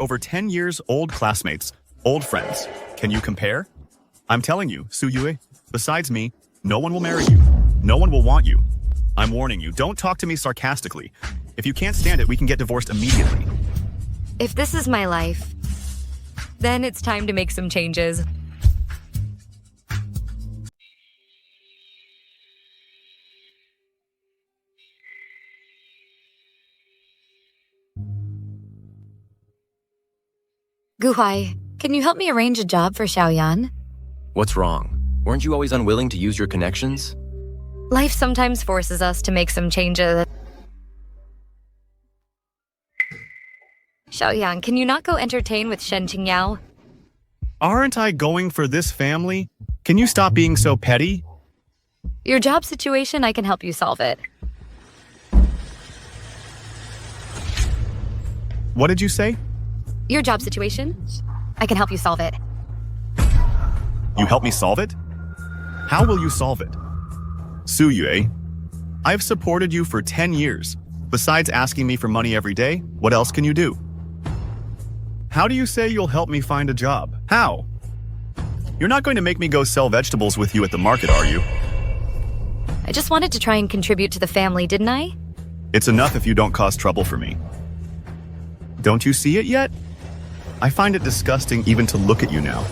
over 10 years, old classmates, old friends. Can you compare? I'm telling you, Soo-yue, besides me, no one will marry you. No one will want you. I'm warning you, don't talk to me sarcastically. If you can't stand it, we can get divorced immediately. If this is my life, then it's time to make some changes. Guhai, can you help me arrange a job for Xiaoyan? What's wrong? Weren't you always unwilling to use your connections? Life sometimes forces us to make some changes. Xiaoyan, can you not go entertain with Shen Qingyao? Aren't I going for this family? Can you stop being so petty? Your job situation, I can help you solve it. What did you say? Your job situation, I can help you solve it. You help me solve it? How will you solve it? Soo-yue, I've supported you for 10 years. Besides asking me for money every day, what else can you do? How do you say you'll help me find a job? How? You're not going to make me go sell vegetables with you at the market, are you? I just wanted to try and contribute to the family, didn't I? It's enough if you don't cause trouble for me. Don't you see it yet? I find it disgusting even to look at you now.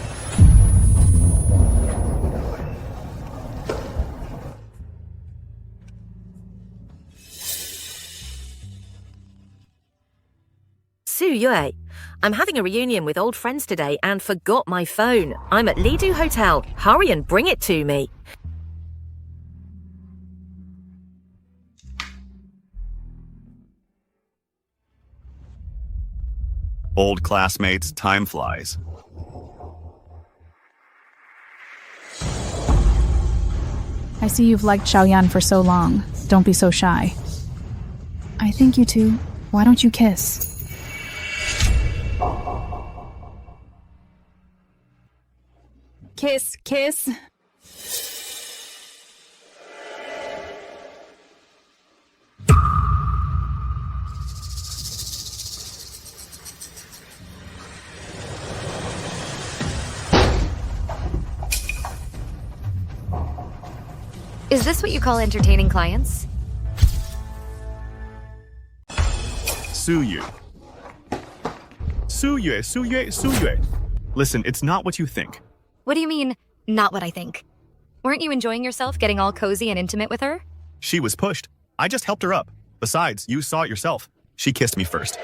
Soo-yue, I'm having a reunion with old friends today and forgot my phone. I'm at Lidu Hotel. Hurry and bring it to me. Old classmates, time flies. I see you've liked Xiaoyan for so long. Don't be so shy. I think you two. Why don't you kiss? Kiss, kiss. Is this what you call entertaining clients? Soo-yue. Soo-yue, Soo-yue, Soo-yue. Listen, it's not what you think. What do you mean, not what I think? Weren't you enjoying yourself getting all cozy and intimate with her? She was pushed. I just helped her up. Besides, you saw it yourself. She kissed me first.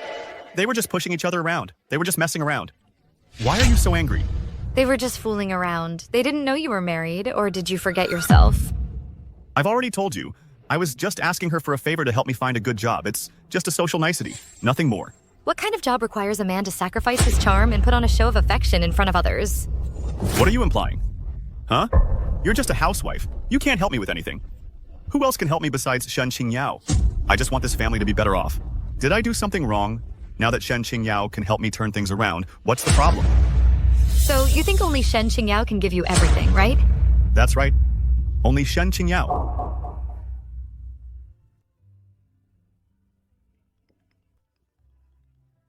They were just pushing each other around. They were just messing around. Why are you so angry? They were just fooling around. They didn't know you were married, or did you forget yourself? I've already told you. I was just asking her for a favor to help me find a good job. It's just a social nicety, nothing more. What kind of job requires a man to sacrifice his charm and put on a show of affection in front of others? What are you implying? Huh? You're just a housewife. You can't help me with anything. Who else can help me besides Shen Qingyao? I just want this family to be better off. Did I do something wrong? Now that Shen Qingyao can help me turn things around, what's the problem? So you think only Shen Qingyao can give you everything, right? That's right. Only Shen Qingyao.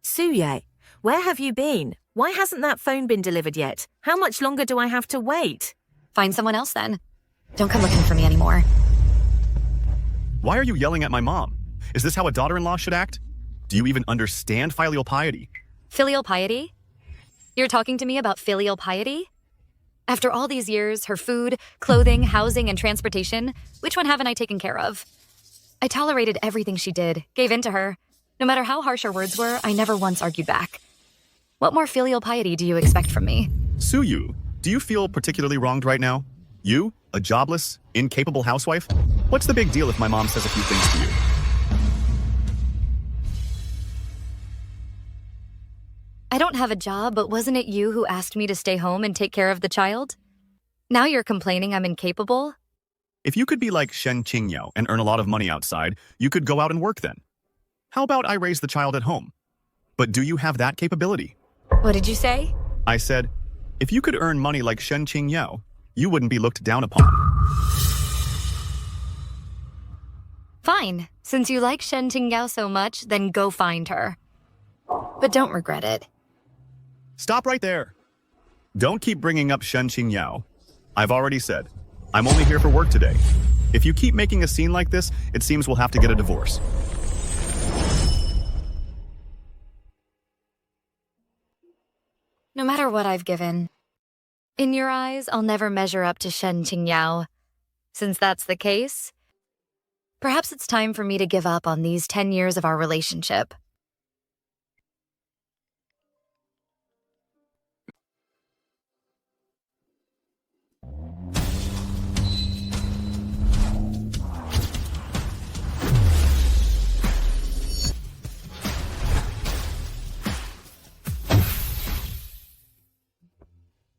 Soo-yue, where have you been? Why hasn't that phone been delivered yet? How much longer do I have to wait? Find someone else then. Don't come looking for me anymore. Why are you yelling at my mom? Is this how a daughter-in-law should act? Do you even understand filial piety? Filial piety? You're talking to me about filial piety? After all these years, her food, clothing, housing, and transportation, which one haven't I taken care of? I tolerated everything she did, gave in to her. No matter how harsh her words were, I never once argued back. What more filial piety do you expect from me? Soo-yue, do you feel particularly wronged right now? You, a jobless, incapable housewife? What's the big deal if my mom says a few things to you? I don't have a job, but wasn't it you who asked me to stay home and take care of the child? Now you're complaining I'm incapable? If you could be like Shen Qingyao and earn a lot of money outside, you could go out and work then. How about I raise the child at home? But do you have that capability? What did you say? I said, if you could earn money like Shen Qingyao, you wouldn't be looked down upon. Fine. Since you like Shen Qingyao so much, then go find her. But don't regret it. Stop right there. Don't keep bringing up Shen Qingyao. I've already said, I'm only here for work today. If you keep making a scene like this, it seems we'll have to get a divorce. No matter what I've given, in your eyes, I'll never measure up to Shen Qingyao. Since that's the case, perhaps it's time for me to give up on these 10 years of our relationship.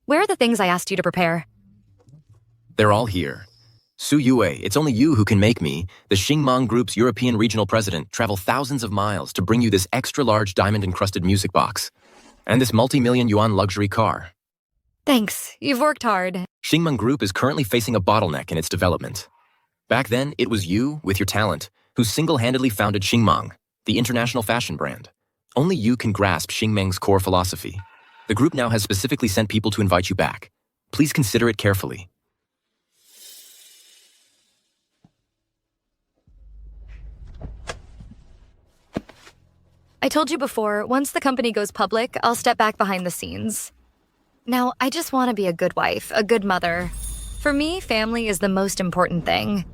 Where are the things I asked you to prepare? They're all here. Su Yue, it's only you who can make me, the Xingmang Group's European regional president, travel thousands of miles to bring you this extra-large diamond-encrusted music box. And this multi-million yuan luxury car. Thanks, you've worked hard. Xingmang Group is currently facing a bottleneck in its development. Back then, it was you, with your talent, who single-handedly founded Xingmang, the international fashion brand. Only you can grasp Xingmang's core philosophy. The group now has specifically sent people to invite you back. Please consider it carefully. I told you before, once the company goes public, I'll step back behind the scenes. Now, I just want to be a good wife, a good mother. For me, family is the most important thing.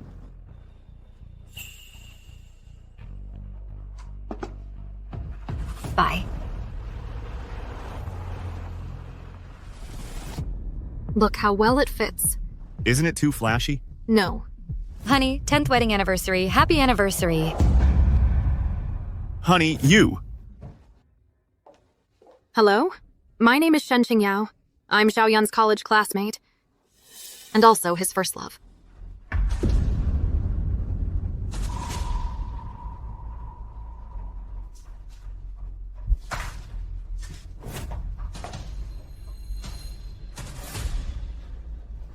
Bye. Look how well it fits. Isn't it too flashy? No. Honey, 10th wedding anniversary. Happy anniversary. Honey, you. Hello? My name is Shen Qingyao. I'm Xiaoyan's college classmate. And also his first love.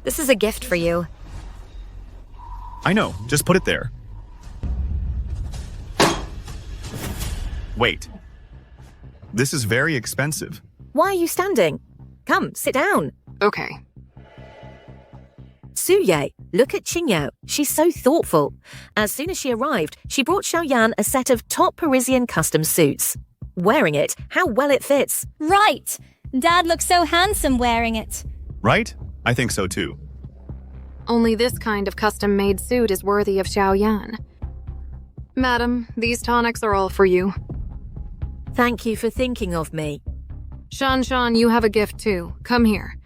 This is a gift for you. I know, just put it there. Wait. This is very expensive. Why are you standing? Come, sit down. Okay. Suye, look at Qingyao. She's so thoughtful. As soon as she arrived, she brought Xiaoyan a set of top Parisian custom suits. Wearing it, how well it fits. Right! Dad looks so handsome wearing it. Right? I think so too. Only this kind of custom-made suit is worthy of Xiaoyan. Madam, these tonics are all for you. Thank you for thinking of me. Shan, you have a gift too. Come here.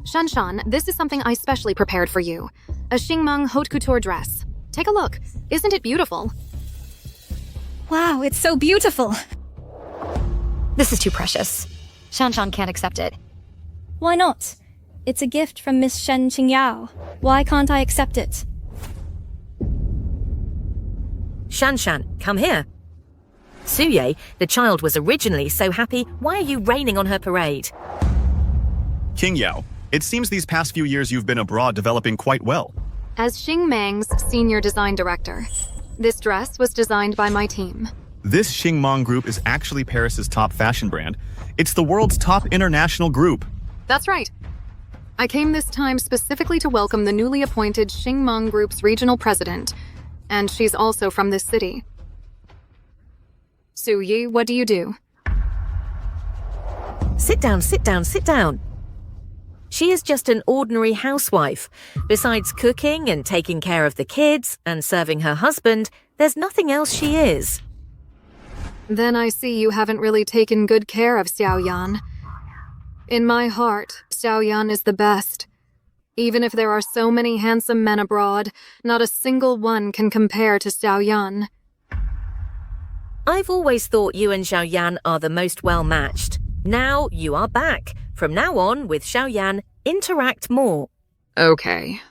Shan, this is something I specially prepared for you. A Xingmang haute couture dress. Take a look. Isn't it beautiful? Wow, it's so beautiful. This is too precious. Shanshan can't accept it. Why not? It's a gift from Miss Shen Qingyao. Why can't I accept it? Shan, come here. Suye, the child was originally so happy. Why are you raining on her parade? Qingyao, it seems these past few years you've been abroad developing quite well. As Xingmang's senior design director, this dress was designed by my team. This Xingmang Group is actually Paris's top fashion brand. It's the world's top international group. That's right. I came this time specifically to welcome the newly appointed Xingmang Group's regional president, and she's also from this city. Su Yi, what do you do? Sit down. She is just an ordinary housewife. Besides cooking and taking care of the kids and serving her husband, there's nothing else she is. Then I see you haven't really taken good care of Xiaoyan. In my heart, Xiaoyan is the best. Even if there are so many handsome men abroad, not a single one can compare to Xiaoyan. I've always thought you and Xiaoyan are the most well-matched. Now you are back. From now on, with Xiaoyan, interact more. Okay.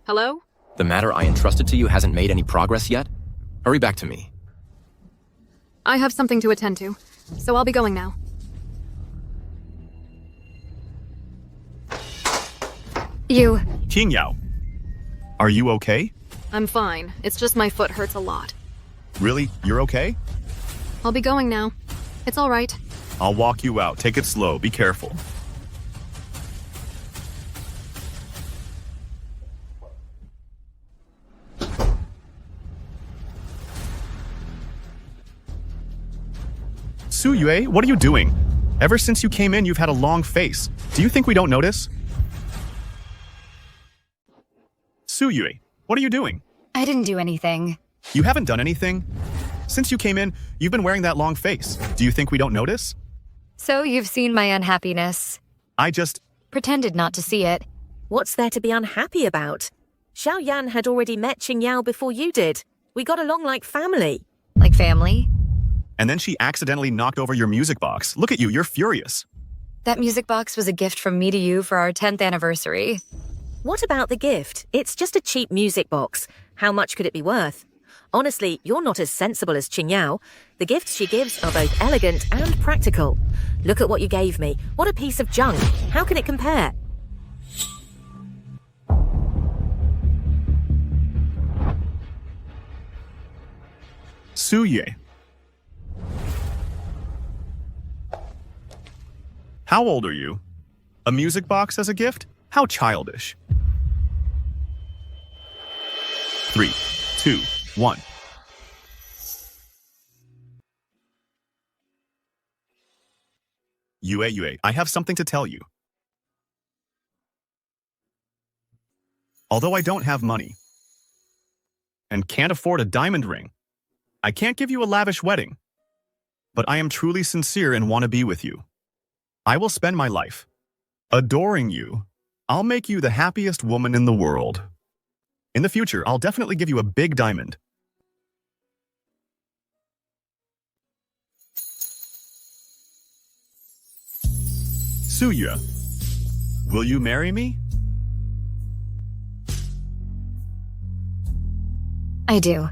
Hello? The matter I entrusted to you hasn't made any progress yet? Hurry back to me. I have something to attend to, so I'll be going now. You. Qingyao, are you okay? I'm fine. It's just my foot hurts a lot. Really? You're okay? I'll be going now. It's all right. I'll walk you out. Take it slow. Be careful. Suyue, what are you doing? Ever since you came in, you've had a long face. Do you think we don't notice? Suyue, what are you doing? I didn't do anything. You haven't done anything? Since you came in, you've been wearing that long face. Do you think we don't notice? So you've seen my unhappiness. I just... Pretended not to see it. What's there to be unhappy about? Xiaoyan had already met Qingyao before you did. We got along like family. Like family. And then she accidentally knocked over your music box. Look at you, you're furious. That music box was a gift from me to you for our 10th anniversary. What about the gift? It's just a cheap music box. How much could it be worth? Honestly, you're not as sensible as Qingyao. The gifts she gives are both elegant and practical. Look at what you gave me. What a piece of junk. How can it compare? Suyue. How old are you? A music box as a gift? How childish. 3, 2, 1. Yue, I have something to tell you. Although I don't have money and can't afford a diamond ring, I can't give you a lavish wedding, but I am truly sincere and want to be with you. I will spend my life adoring you. I'll make you the happiest woman in the world. In the future, I'll definitely give you a big diamond. Suya, will you marry me? I do.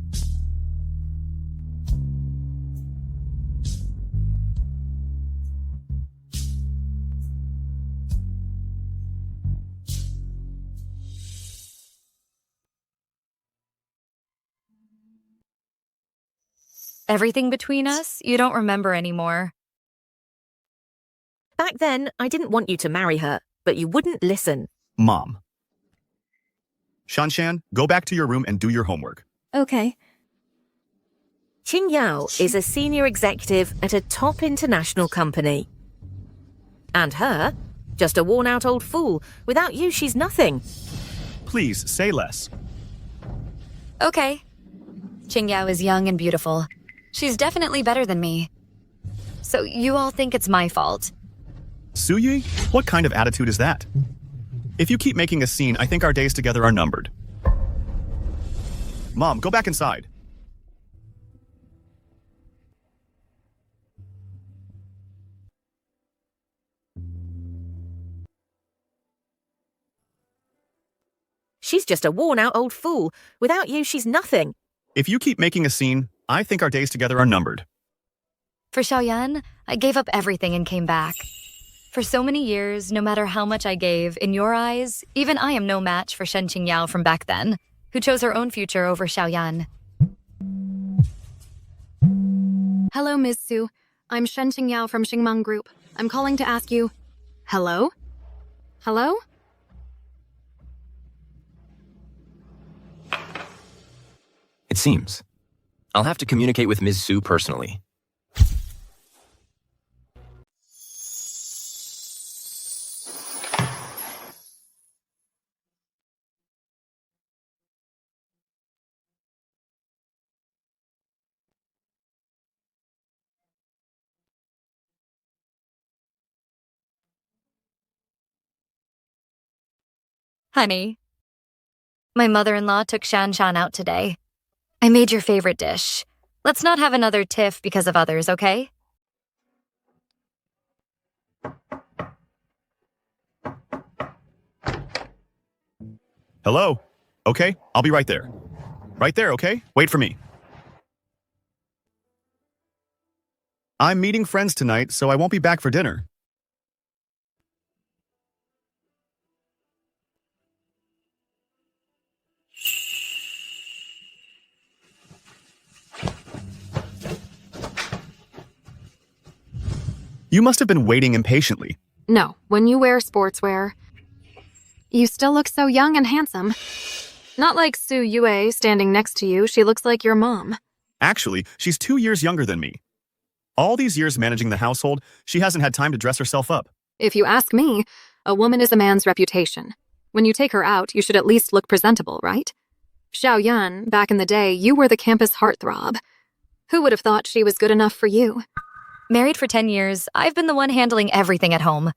Everything between us, you don't remember anymore. Back then, I didn't want you to marry her, but you wouldn't listen. Mom. Shanshan, go back to your room and do your homework. Okay. Qingyao is a senior executive at a top international company. And her? Just a worn-out old fool. Without you, she's nothing. Please, say less. Okay. Qingyao is young and beautiful. She's definitely better than me. So you all think it's my fault. Suyi, what kind of attitude is that? If you keep making a scene, I think our days together are numbered. Mom, go back inside. She's just a worn-out old fool. Without you, she's nothing. If you keep making a scene, I think our days together are numbered. For Xiaoyan, I gave up everything and came back. For so many years, no matter how much I gave, in your eyes, even I am no match for Shen Qingyao from back then, who chose her own future over Xiaoyan. Hello, Ms. Su. I'm Shen Qingyao from Xingmang Group. I'm calling to ask you... Hello? Hello? It seems. I'll have to communicate with Ms. Su personally. Honey, my mother-in-law took Shanshan out today. I made your favorite dish. Let's not have another tiff because of others, okay? Hello? Okay, I'll be right there. Right there, okay? Wait for me. I'm meeting friends tonight, so I won't be back for dinner. You must have been waiting impatiently. No, when you wear sportswear, you still look so young and handsome. Not like Su Yue standing next to you. She looks like your mom. Actually, she's 2 years younger than me. All these years managing the household, she hasn't had time to dress herself up. If you ask me, a woman is a man's reputation. When you take her out, you should at least look presentable, right? Xiaoyan, back in the day, you were the campus heartthrob. Who would have thought she was good enough for you? Married for 10 years, I've been the one handling everything at home.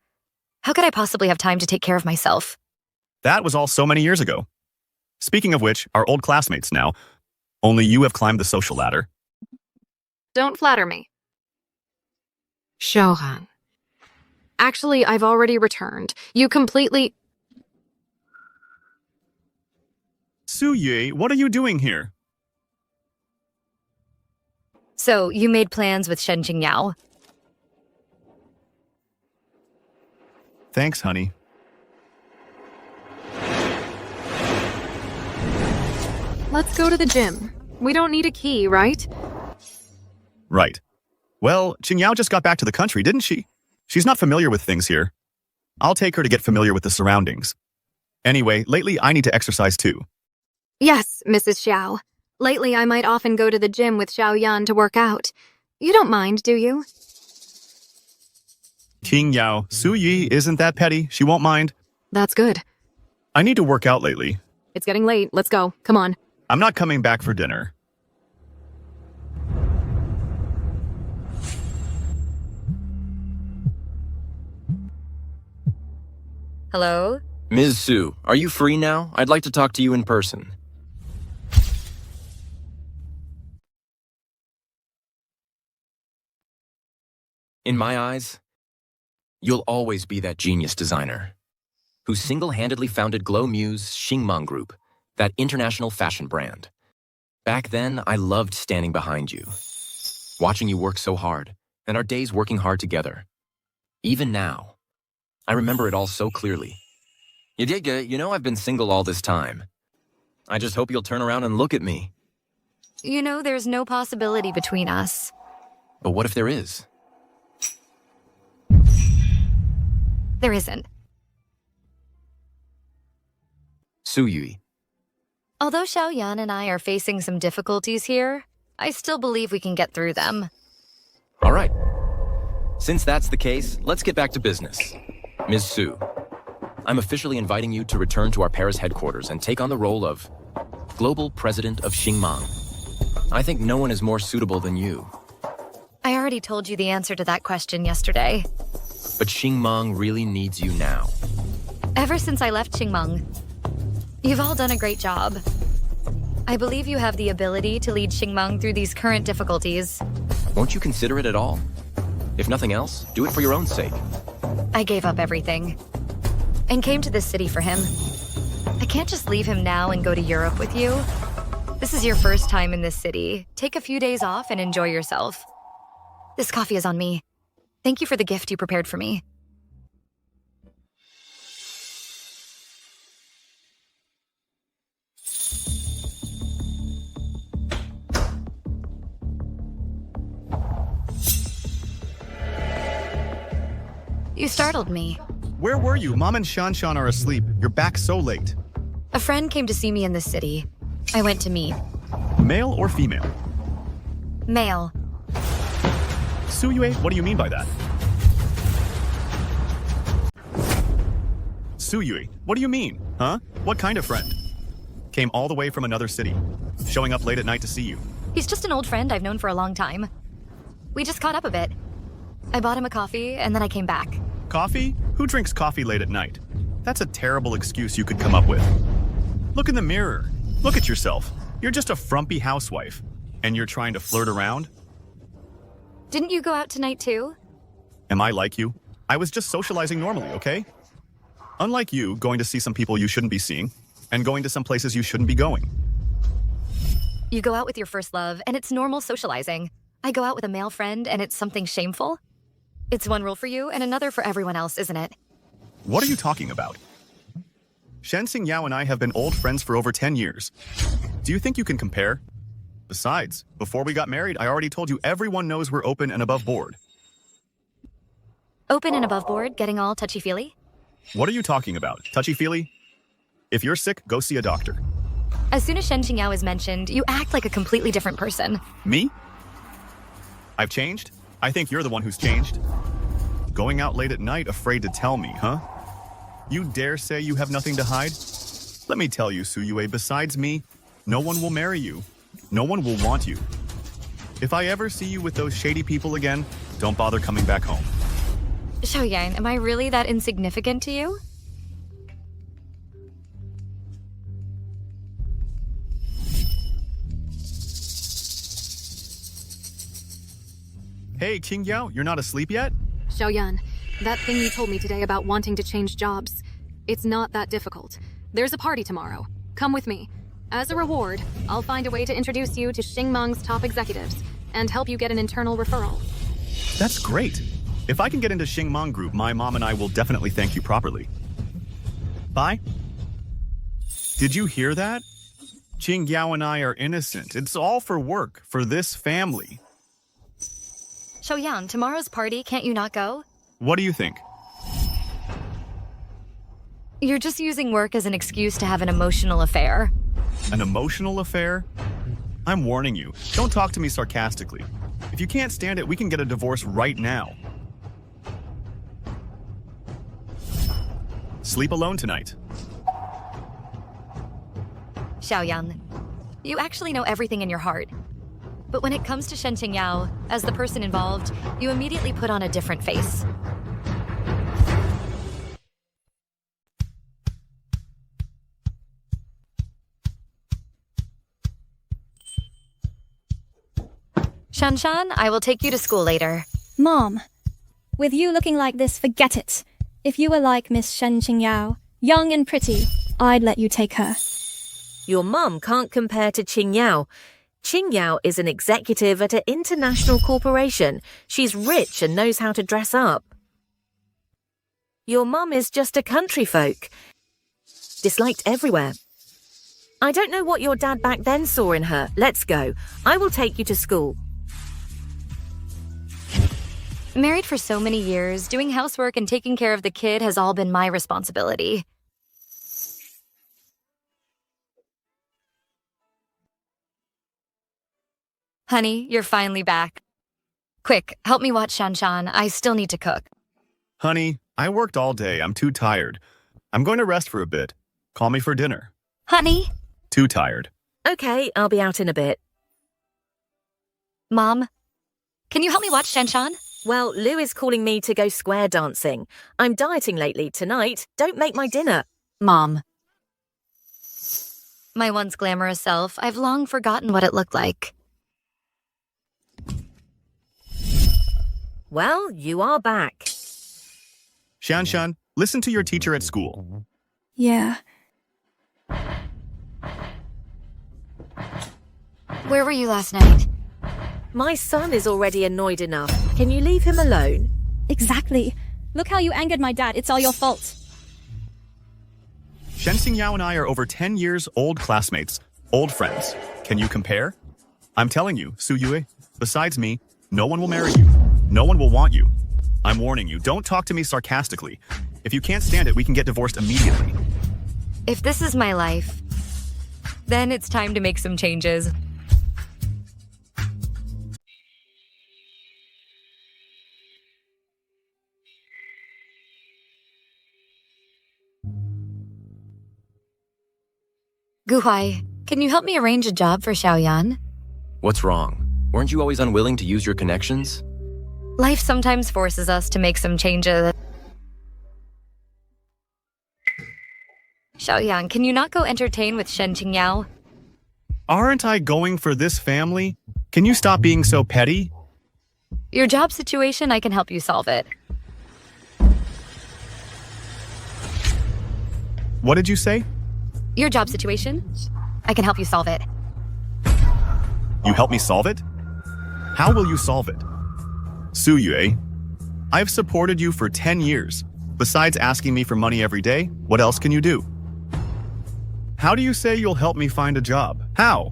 How could I possibly have time to take care of myself? That was all so many years ago. Speaking of which, our old classmates now. Only you have climbed the social ladder. Don't flatter me. Xiaohan. Actually, I've already returned. You completely... Su Yue, what are you doing here? So, you made plans with Shen Qingyao? Thanks, honey. Let's go to the gym. We don't need a key, right? Right. Well, Qingyao just got back to the country, didn't she? She's not familiar with things here. I'll take her to get familiar with the surroundings. Anyway, lately I need to exercise too. Yes, Mrs. Xiao. Lately, I might often go to the gym with Xiaoyan to work out. You don't mind, do you? Qingyao, Su Yi isn't that petty. She won't mind. That's good. I need to work out lately. It's getting late. Let's go. Come on. I'm not coming back for dinner. Hello? Ms. Su, are you free now? I'd like to talk to you in person. In my eyes, you'll always be that genius designer who single-handedly founded Glow Muse Xingmang Group, that international fashion brand. Back then, I loved standing behind you, watching you work so hard, and our days working hard together. Even now, I remember it all so clearly. You know I've been single all this time. I just hope you'll turn around and look at me. You know, there's no possibility between us. But what if there is? There isn't. Su Yui. Although Xiaoyan and I are facing some difficulties here, I still believe we can get through them. All right. Since that's the case, let's get back to business. Ms. Su, I'm officially inviting you to return to our Paris headquarters and take on the role of Global President of Xingmang. I think no one is more suitable than you. I already told you the answer to that question yesterday. But Xingmang really needs you now. Ever since I left Xingmang, you've all done a great job. I believe you have the ability to lead Xingmang through these current difficulties. Won't you consider it at all? If nothing else, do it for your own sake. I gave up everything and came to this city for him. I can't just leave him now and go to Europe with you. This is your first time in this city. Take a few days off and enjoy yourself. This coffee is on me. Thank you for the gift you prepared for me. You startled me. Where were you? Mom and Shanshan are asleep. You're back so late. A friend came to see me in the city. I went to meet. Male or female? Male. Su Yue, what do you mean by that? Su Yue, what do you mean? Huh? What kind of friend? Came all the way from another city, showing up late at night to see you. He's just an old friend I've known for a long time. We just caught up a bit. I bought him a coffee, and then I came back. Coffee? Who drinks coffee late at night? That's a terrible excuse you could come up with. Look in the mirror. Look at yourself. You're just a frumpy housewife. And you're trying to flirt around? Didn't you go out tonight too? Am I like you? I was just socializing normally, okay? Unlike you, going to see some people you shouldn't be seeing, and going to some places you shouldn't be going. You go out with your first love, and it's normal socializing. I go out with a male friend, and it's something shameful. It's one rule for you and another for everyone else, isn't it? What are you talking about? Shen Xingyao and I have been old friends for over 10 years. Do you think you can compare? Besides, before we got married, I already told you everyone knows we're open and above board. Open and above board, getting all touchy-feely? What are you talking about? Touchy-feely? If you're sick, go see a doctor. As soon as Shen Qingyao is mentioned, you act like a completely different person. Me? I've changed? I think you're the one who's changed. Going out late at night, afraid to tell me, huh? You dare say you have nothing to hide? Let me tell you, Suyue, besides me, no one will marry you. No one will want you. If I ever see you with those shady people again, don't bother coming back home. Xiaoyan, am I really that insignificant to you? Hey, Qingyao, you're not asleep yet? Xiaoyan, that thing you told me today about wanting to change jobs, it's not that difficult. There's a party tomorrow. Come with me. As a reward, I'll find a way to introduce you to Xingmang's top executives and help you get an internal referral. That's great. If I can get into Xingmang Group, my mom and I will definitely thank you properly. Bye. Did you hear that? Qingyao and I are innocent. It's all for work, for this family. Xiaoyan, tomorrow's party, can't you not go? What do you think? You're just using work as an excuse to have an emotional affair. An emotional affair? I'm warning you, don't talk to me sarcastically. If you can't stand it, we can get a divorce right now. Sleep alone tonight. Xiaoyan, you actually know everything in your heart. But when it comes to Shen Qingyao, as the person involved, you immediately put on a different face. Shanshan, I will take you to school later. Mom, with you looking like this, forget it. If you were like Miss Shen Qingyao, young and pretty, I'd let you take her. Your mum can't compare to Qingyao. Qingyao is an executive at an international corporation. She's rich and knows how to dress up. Your mum is just a country folk, disliked everywhere. I don't know what your dad back then saw in her. Let's go. I will take you to school. Married for so many years, doing housework and taking care of the kid has all been my responsibility. Honey, you're finally back. Quick, help me watch Shanshan. I still need to cook. Honey, I worked all day. I'm too tired. I'm going to rest for a bit. Call me for dinner. Honey? Too tired. Okay, I'll be out in a bit. Mom? Can you help me watch Shanshan? Well, Lou is calling me to go square dancing. I'm dieting lately tonight. Don't make my dinner. Mom. My once glamorous self, I've long forgotten what it looked like. Well, you are back. Shanshan, listen to your teacher at school. Yeah. Where were you last night? My son is already annoyed enough. Can you leave him alone? Exactly. Look how you angered my dad. It's all your fault. Shen Xingyao and I are over 10 years old classmates, old friends. Can you compare? I'm telling you, Suyue, besides me, no one will marry you. No one will want you. I'm warning you, don't talk to me sarcastically. If you can't stand it, we can get divorced immediately. If this is my life, then it's time to make some changes. Guhai, can you help me arrange a job for Xiaoyan? What's wrong? Weren't you always unwilling to use your connections? Life sometimes forces us to make some changes. Xiaoyan, can you not go entertain with Shen Qingyao? Aren't I going for this family? Can you stop being so petty? Your job situation, I can help you solve it. What did you say? Your job situation, I can help you solve it. You help me solve it? How will you solve it? Suyue, I've supported you for 10 years. Besides asking me for money every day, what else can you do? How do you say you'll help me find a job? How?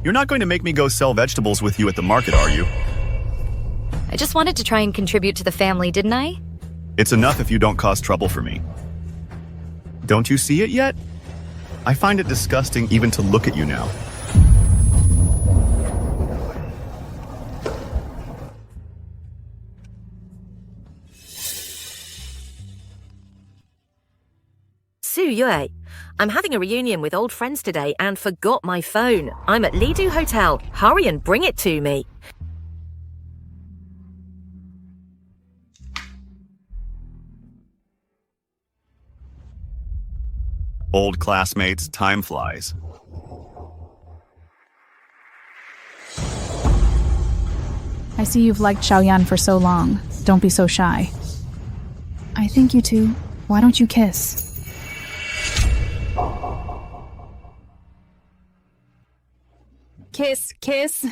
You're not going to make me go sell vegetables with you at the market, are you? I just wanted to try and contribute to the family, didn't I? It's enough if you don't cause trouble for me. Don't you see it yet? I find it disgusting even to look at you now. Suyue, I'm having a reunion with old friends today and forgot my phone. I'm at Lido Hotel. Hurry and bring it to me. Old classmates, time flies. I see you've liked Xiaoyan for so long. Don't be so shy. I think you two. Why don't you kiss? Kiss, kiss.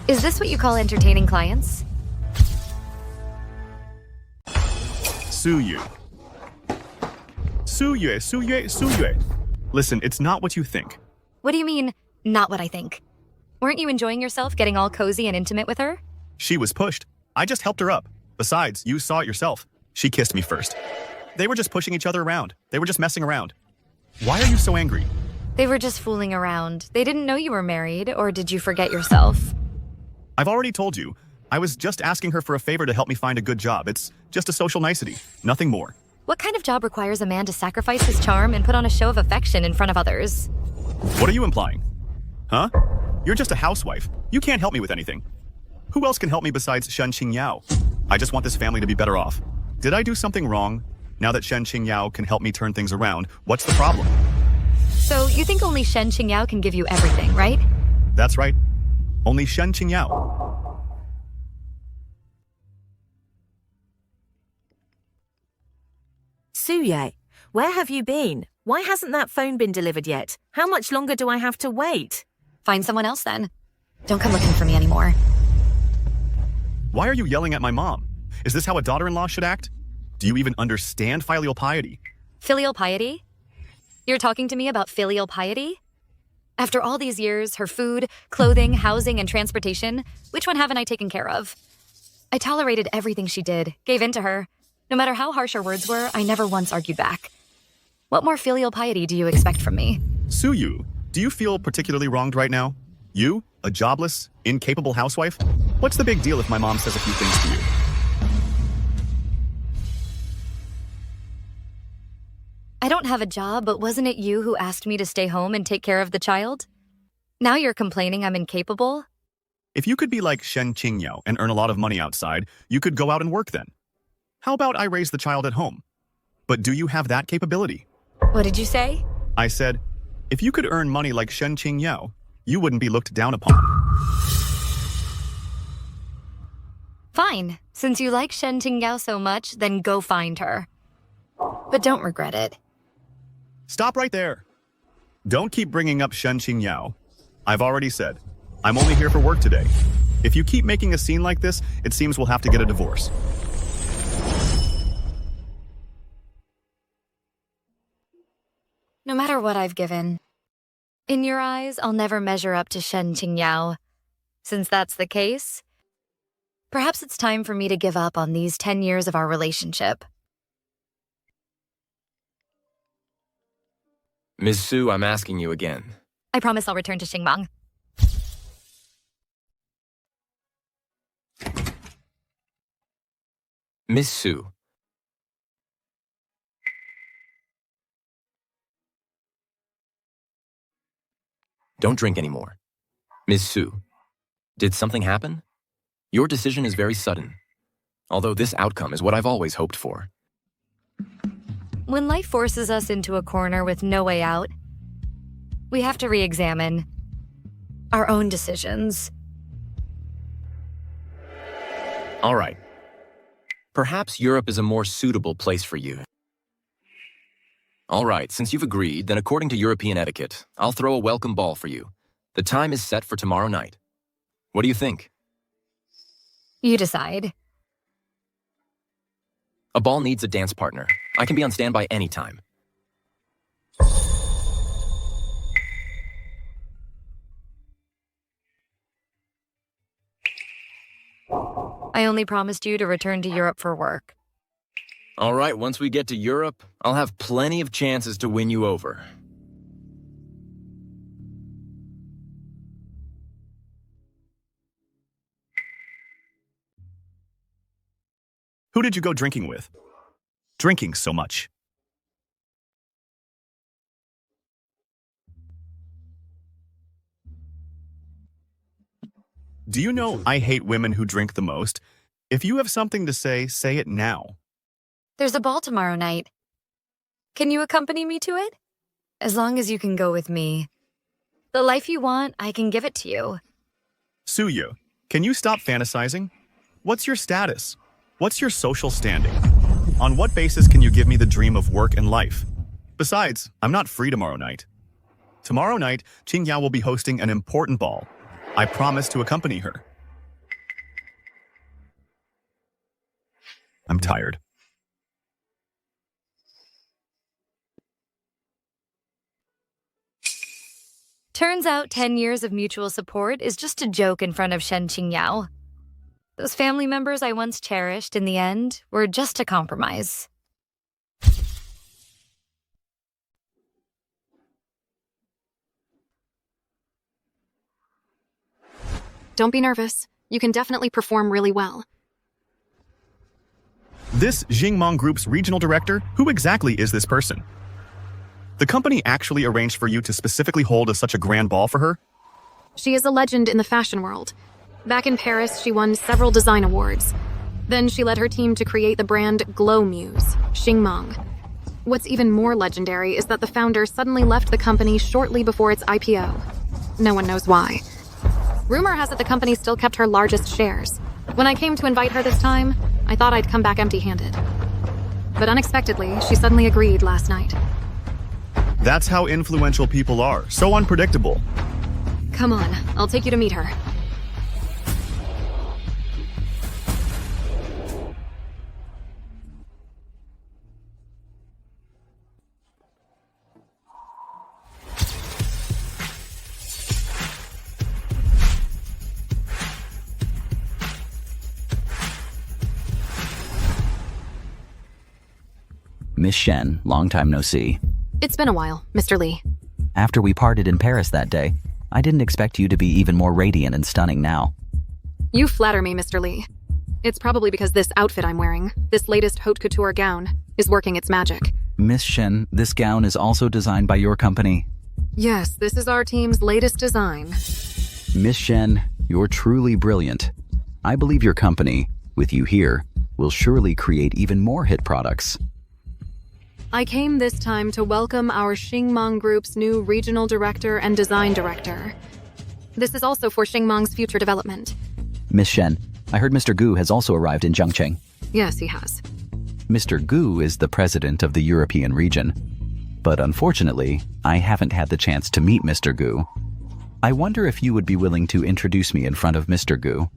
Is this what you call entertaining clients? Suyu. Listen, it's not what you think. What do you mean, not what I think? Weren't you enjoying yourself getting all cozy and intimate with her? She was pushed. I just helped her up. Besides, you saw it yourself. She kissed me first. They were just pushing each other around. They were just messing around. Why are you so angry? They were just fooling around. They didn't know you were married, or did you forget yourself? I've already told you. I was just asking her for a favor to help me find a good job. It's just a social nicety, nothing more. What kind of job requires a man to sacrifice his charm and put on a show of affection in front of others? What are you implying? Huh? You're just a housewife. You can't help me with anything. Who else can help me besides Shen Qingyao? I just want this family to be better off. Did I do something wrong? Now that Shen Qingyao can help me turn things around, what's the problem? So you think only Shen Qingyao can give you everything, right? That's right. Only Shen Qingyao. Suyue, where have you been? Why hasn't that phone been delivered yet? How much longer do I have to wait? Find someone else then. Don't come looking for me anymore. Why are you yelling at my mom? Is this how a daughter-in-law should act? Do you even understand filial piety? Filial piety? You're talking to me about filial piety? After all these years, her food, clothing, housing, and transportation, which one haven't I taken care of? I tolerated everything she did, gave in to her. No matter how harsh her words were, I never once argued back. What more filial piety do you expect from me? Suyu, do you feel particularly wronged right now? You, a jobless, incapable housewife? What's the big deal if my mom says a few things to you? I don't have a job, but wasn't it you who asked me to stay home and take care of the child? Now you're complaining I'm incapable? If you could be like Shen Qingyao and earn a lot of money outside, you could go out and work then. How about I raise the child at home? But do you have that capability? What did you say? I said, if you could earn money like Shen Qingyao, you wouldn't be looked down upon. Fine. Since you like Shen Tinggao so much, then go find her. But don't regret it. Stop right there. Don't keep bringing up Shen Qingyao. I've already said, I'm only here for work today. If you keep making a scene like this, it seems we'll have to get a divorce. No matter what I've given, in your eyes, I'll never measure up to Shen Qingyao. Since that's the case, perhaps it's time for me to give up on these 10 years of our relationship. Ms. Su, I'm asking you again. I promise I'll return to Xingmang. Miss Su. Don't drink anymore. Ms. Su, did something happen? Your decision is very sudden, although this outcome is what I've always hoped for. When life forces us into a corner with no way out, we have to re-examine our own decisions. All right. Perhaps Europe is a more suitable place for you. All right, since you've agreed, then according to European etiquette, I'll throw a welcome ball for you. The time is set for tomorrow night. What do you think? You decide. A ball needs a dance partner. I can be on standby anytime. I only promised you to return to Europe for work. All right, once we get to Europe, I'll have plenty of chances to win you over. Who did you go drinking with? Drinking so much. Do you know I hate women who drink the most? If you have something to say it now. There's a ball tomorrow night. Can you accompany me to it? As long as you can go with me. The life you want, I can give it to you. Suyu, can you stop fantasizing? What's your status? What's your social standing? On what basis can you give me the dream of work and life? Besides, I'm not free tomorrow night. Tomorrow night, Qingyao will be hosting an important ball. I promise to accompany her. I'm tired. Turns out 10 years of mutual support is just a joke in front of Shen Qingyao. Those family members I once cherished, in the end, were just a compromise. Don't be nervous. You can definitely perform really well. This Jingmong Group's regional director, who exactly is this person? The company actually arranged for you to specifically hold such a grand ball for her? She is a legend in the fashion world. Back in Paris, she won several design awards. Then she led her team to create the brand Glow Muse, Xingmong. What's even more legendary is that the founder suddenly left the company shortly before its IPO. No one knows why. Rumor has it the company still kept her largest shares. When I came to invite her this time, I thought I'd come back empty-handed. But unexpectedly, she suddenly agreed last night. That's how influential people are, so unpredictable. Come on, I'll take you to meet her. Miss Shen, long time no see. It's been a while, Mr. Lee. After we parted in Paris that day, I didn't expect you to be even more radiant and stunning now. You flatter me, Mr. Lee. It's probably because this outfit I'm wearing, this latest haute couture gown, is working its magic. Miss Shen, this gown is also designed by your company. Yes, this is our team's latest design. Miss Shen, you're truly brilliant. I believe your company, with you here, will surely create even more hit products. I came this time to welcome our Xingmong Group's new regional director and design director. This is also for Xingmong's future development. Miss Shen, I heard Mr. Gu has also arrived in Zhengcheng. Yes, he has. Mr. Gu is the president of the European region. But unfortunately, I haven't had the chance to meet Mr. Gu. I wonder if you would be willing to introduce me in front of Mr. Gu.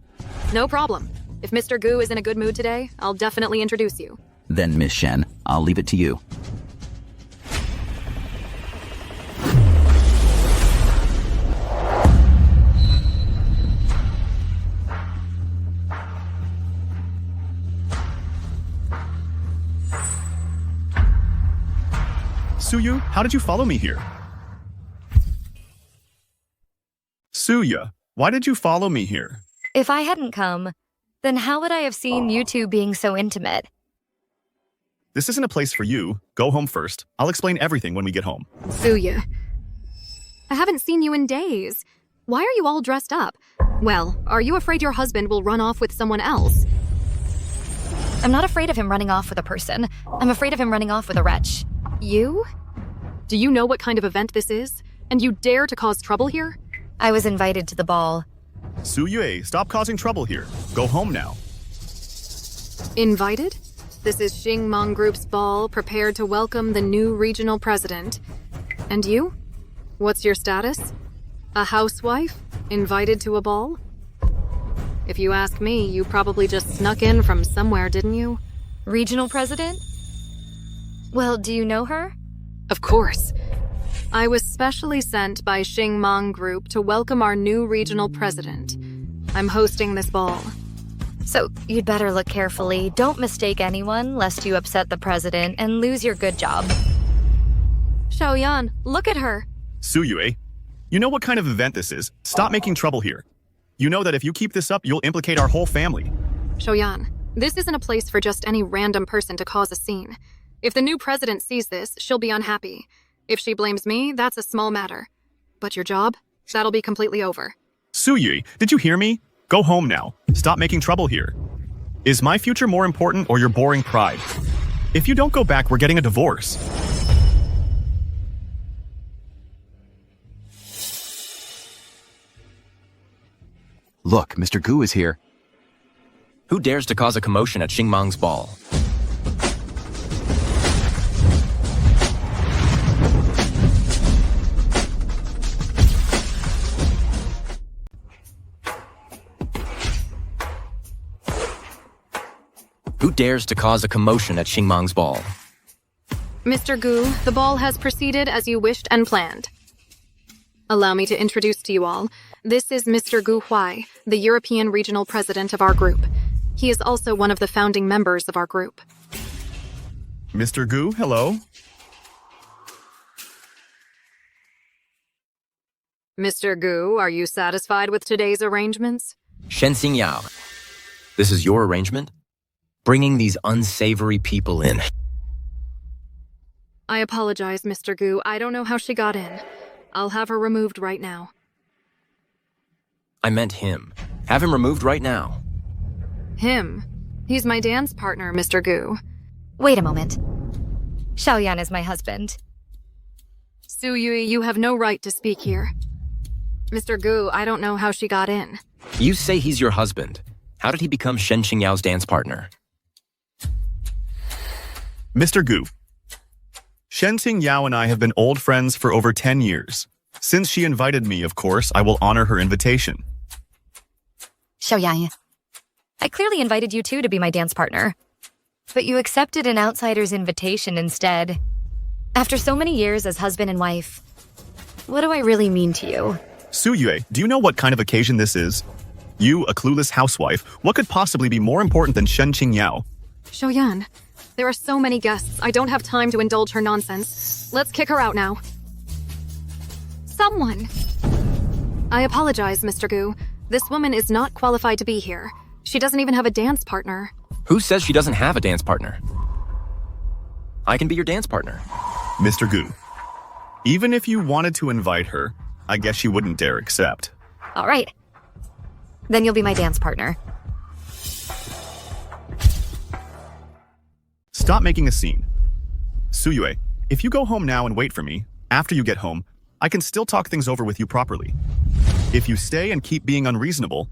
No problem. If Mr. Gu is in a good mood today, I'll definitely introduce you. Then, Miss Shen, I'll leave it to you. Suyu, how did you follow me here? Suya, why did you follow me here? If I hadn't come, then how would I have seen you two being so intimate? This isn't a place for you. Go home first. I'll explain everything when we get home. Suya. I haven't seen you in days. Why are you all dressed up? Well, are you afraid your husband will run off with someone else? I'm not afraid of him running off with a person. I'm afraid of him running off with a wretch. You? Do you know what kind of event this is? And you dare to cause trouble here? I was invited to the ball. Suyue, stop causing trouble here. Go home now. Invited? This is Xingmong Group's ball, prepared to welcome the new regional president. And you? What's your status? A housewife? Invited to a ball? If you ask me, you probably just snuck in from somewhere, didn't you? Regional president? Well, do you know her? Of course. I was specially sent by Xingmang Group to welcome our new regional president. I'm hosting this ball. So, you'd better look carefully. Don't mistake anyone, lest you upset the president and lose your good job. Xiaoyan, look at her. Suyue, you know what kind of event this is. Stop making trouble here. You know that if you keep this up, you'll implicate our whole family. Xiaoyan, this isn't a place for just any random person to cause a scene. If the new president sees this, she'll be unhappy. If she blames me, that's a small matter. But your job? That'll be completely over. Suyue, did you hear me? Go home now. Stop making trouble here. Is my future more important or your boring pride? If you don't go back, we're getting a divorce. Look, Mr. Gu is here. Who dares to cause a commotion at Xingmang's ball? Who dares to cause a commotion at Xingmang's ball? Mr. Gu, the ball has proceeded as you wished and planned. Allow me to introduce to you all. This is Mr. Gu Huai, the European regional president of our group. He is also one of the founding members of our group. Mr. Gu, hello. Mr. Gu, are you satisfied with today's arrangements? Shen Xingyao. This is your arrangement? Bringing these unsavory people in. I apologize, Mr. Gu. I don't know how she got in. I'll have her removed right now. I meant him. Have him removed right now. Him? He's my dance partner, Mr. Gu. Wait a moment. Xiaoyan is my husband. Suyue, you have no right to speak here. Mr. Gu, I don't know how she got in. You say he's your husband. How did he become Shen Qingyao's dance partner? Mr. Gu, Shen Xingyao and I have been old friends for over 10 years. Since she invited me, of course, I will honor her invitation. Xiaoyan, I clearly invited you two to be my dance partner. But you accepted an outsider's invitation instead. After so many years as husband and wife, what do I really mean to you? Suyue, do you know what kind of occasion this is? You, a clueless housewife, what could possibly be more important than Shen Qingyao? Xiaoyan, there are so many guests. I don't have time to indulge her nonsense. Let's kick her out now. Someone! I apologize, Mr. Gu. This woman is not qualified to be here. She doesn't even have a dance partner. Who says she doesn't have a dance partner? I can be your dance partner. Mr. Gu, even if you wanted to invite her, I guess she wouldn't dare accept. All right. Then you'll be my dance partner. Stop making a scene. Suyue, if you go home now and wait for me, after you get home, I can still talk things over with you properly. If you stay and keep being unreasonable,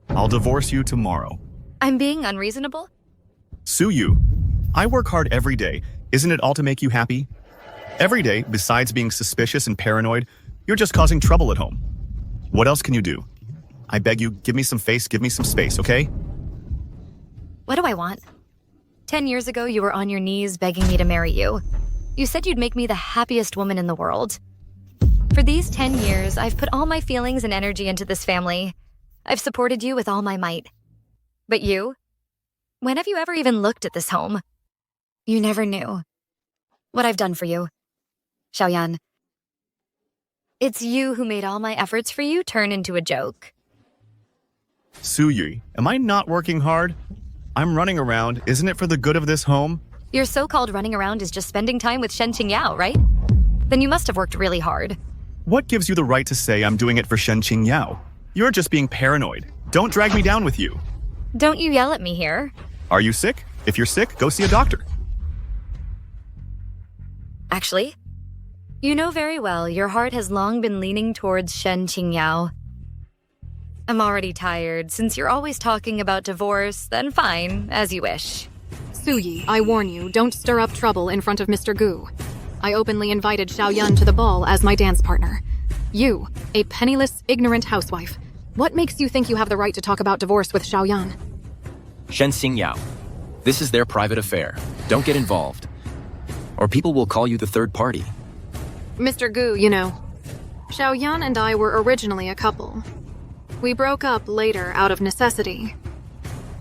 I'll divorce you tomorrow. I'm being unreasonable? Suyu, I work hard every day. Isn't it all to make you happy? Every day, besides being suspicious and paranoid, you're just causing trouble at home. What else can you do? I beg you, give me some face, give me some space, okay? What do I want? 10 years ago, you were on your knees begging me to marry you. You said you'd make me the happiest woman in the world. For these 10 years, I've put all my feelings and energy into this family. I've supported you with all my might. But you? When have you ever even looked at this home? You never knew what I've done for you. Xiaoyan, it's you who made all my efforts for you turn into a joke. Suyu, am I not working hard? I'm running around. Isn't it for the good of this home? Your so-called running around is just spending time with Shen Qingyao, right? Then you must have worked really hard. What gives you the right to say I'm doing it for Shen Qingyao? You're just being paranoid. Don't drag me down with you. Don't you yell at me here. Are you sick? If you're sick, go see a doctor. Actually, you know very well your heart has long been leaning towards Shen Qingyao. I'm already tired. Since you're always talking about divorce, then fine, as you wish. Suyi, I warn you, don't stir up trouble in front of Mr. Gu. I openly invited Xiaoyan to the ball as my dance partner. You, a penniless, ignorant housewife. What makes you think you have the right to talk about divorce with Xiaoyan? Shen Xingyao. This is their private affair. Don't get involved. Or people will call you the third party. Mr. Gu, you know, Xiaoyan and I were originally a couple. We broke up later out of necessity.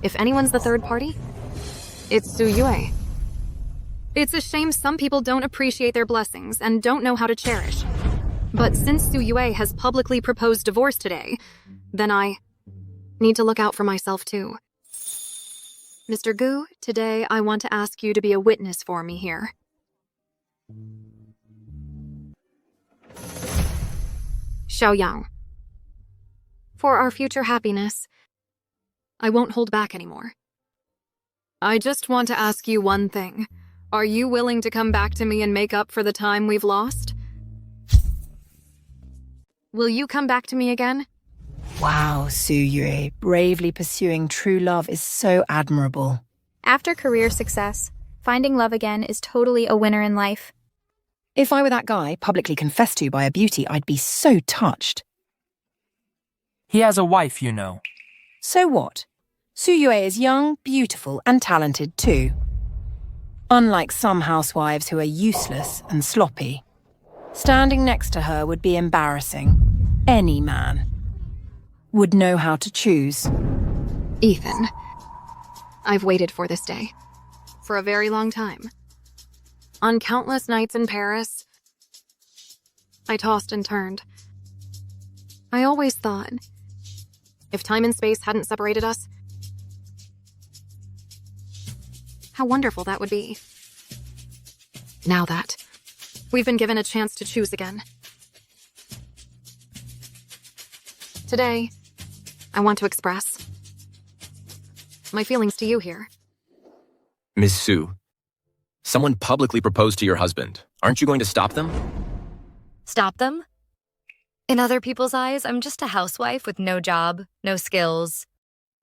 If anyone's the third party, it's Su Yue. It's a shame some people don't appreciate their blessings and don't know how to cherish. But since Su Yue has publicly proposed divorce today, then I need to look out for myself too. Mr. Gu, today I want to ask you to be a witness for me here. Xiaoyang. For our future happiness, I won't hold back anymore. I just want to ask you one thing. Are you willing to come back to me and make up for the time we've lost? Will you come back to me again? Wow, Su Yue, bravely pursuing true love is so admirable. After career success, finding love again is totally a winner in life. If I were that guy publicly confessed to by a beauty, I'd be so touched. He has a wife, you know. So what? Su Yue is young, beautiful, and talented too. Unlike some housewives who are useless and sloppy. Standing next to her would be embarrassing. Any man would know how to choose. Ethan, I've waited for this day. For a very long time. On countless nights in Paris, I tossed and turned. I always thought, if time and space hadn't separated us, how wonderful that would be. Now that we've been given a chance to choose again. Today, I want to express my feelings to you here. Miss Su, someone publicly proposed to your husband. Aren't you going to stop them? Stop them? In other people's eyes, I'm just a housewife with no job, no skills,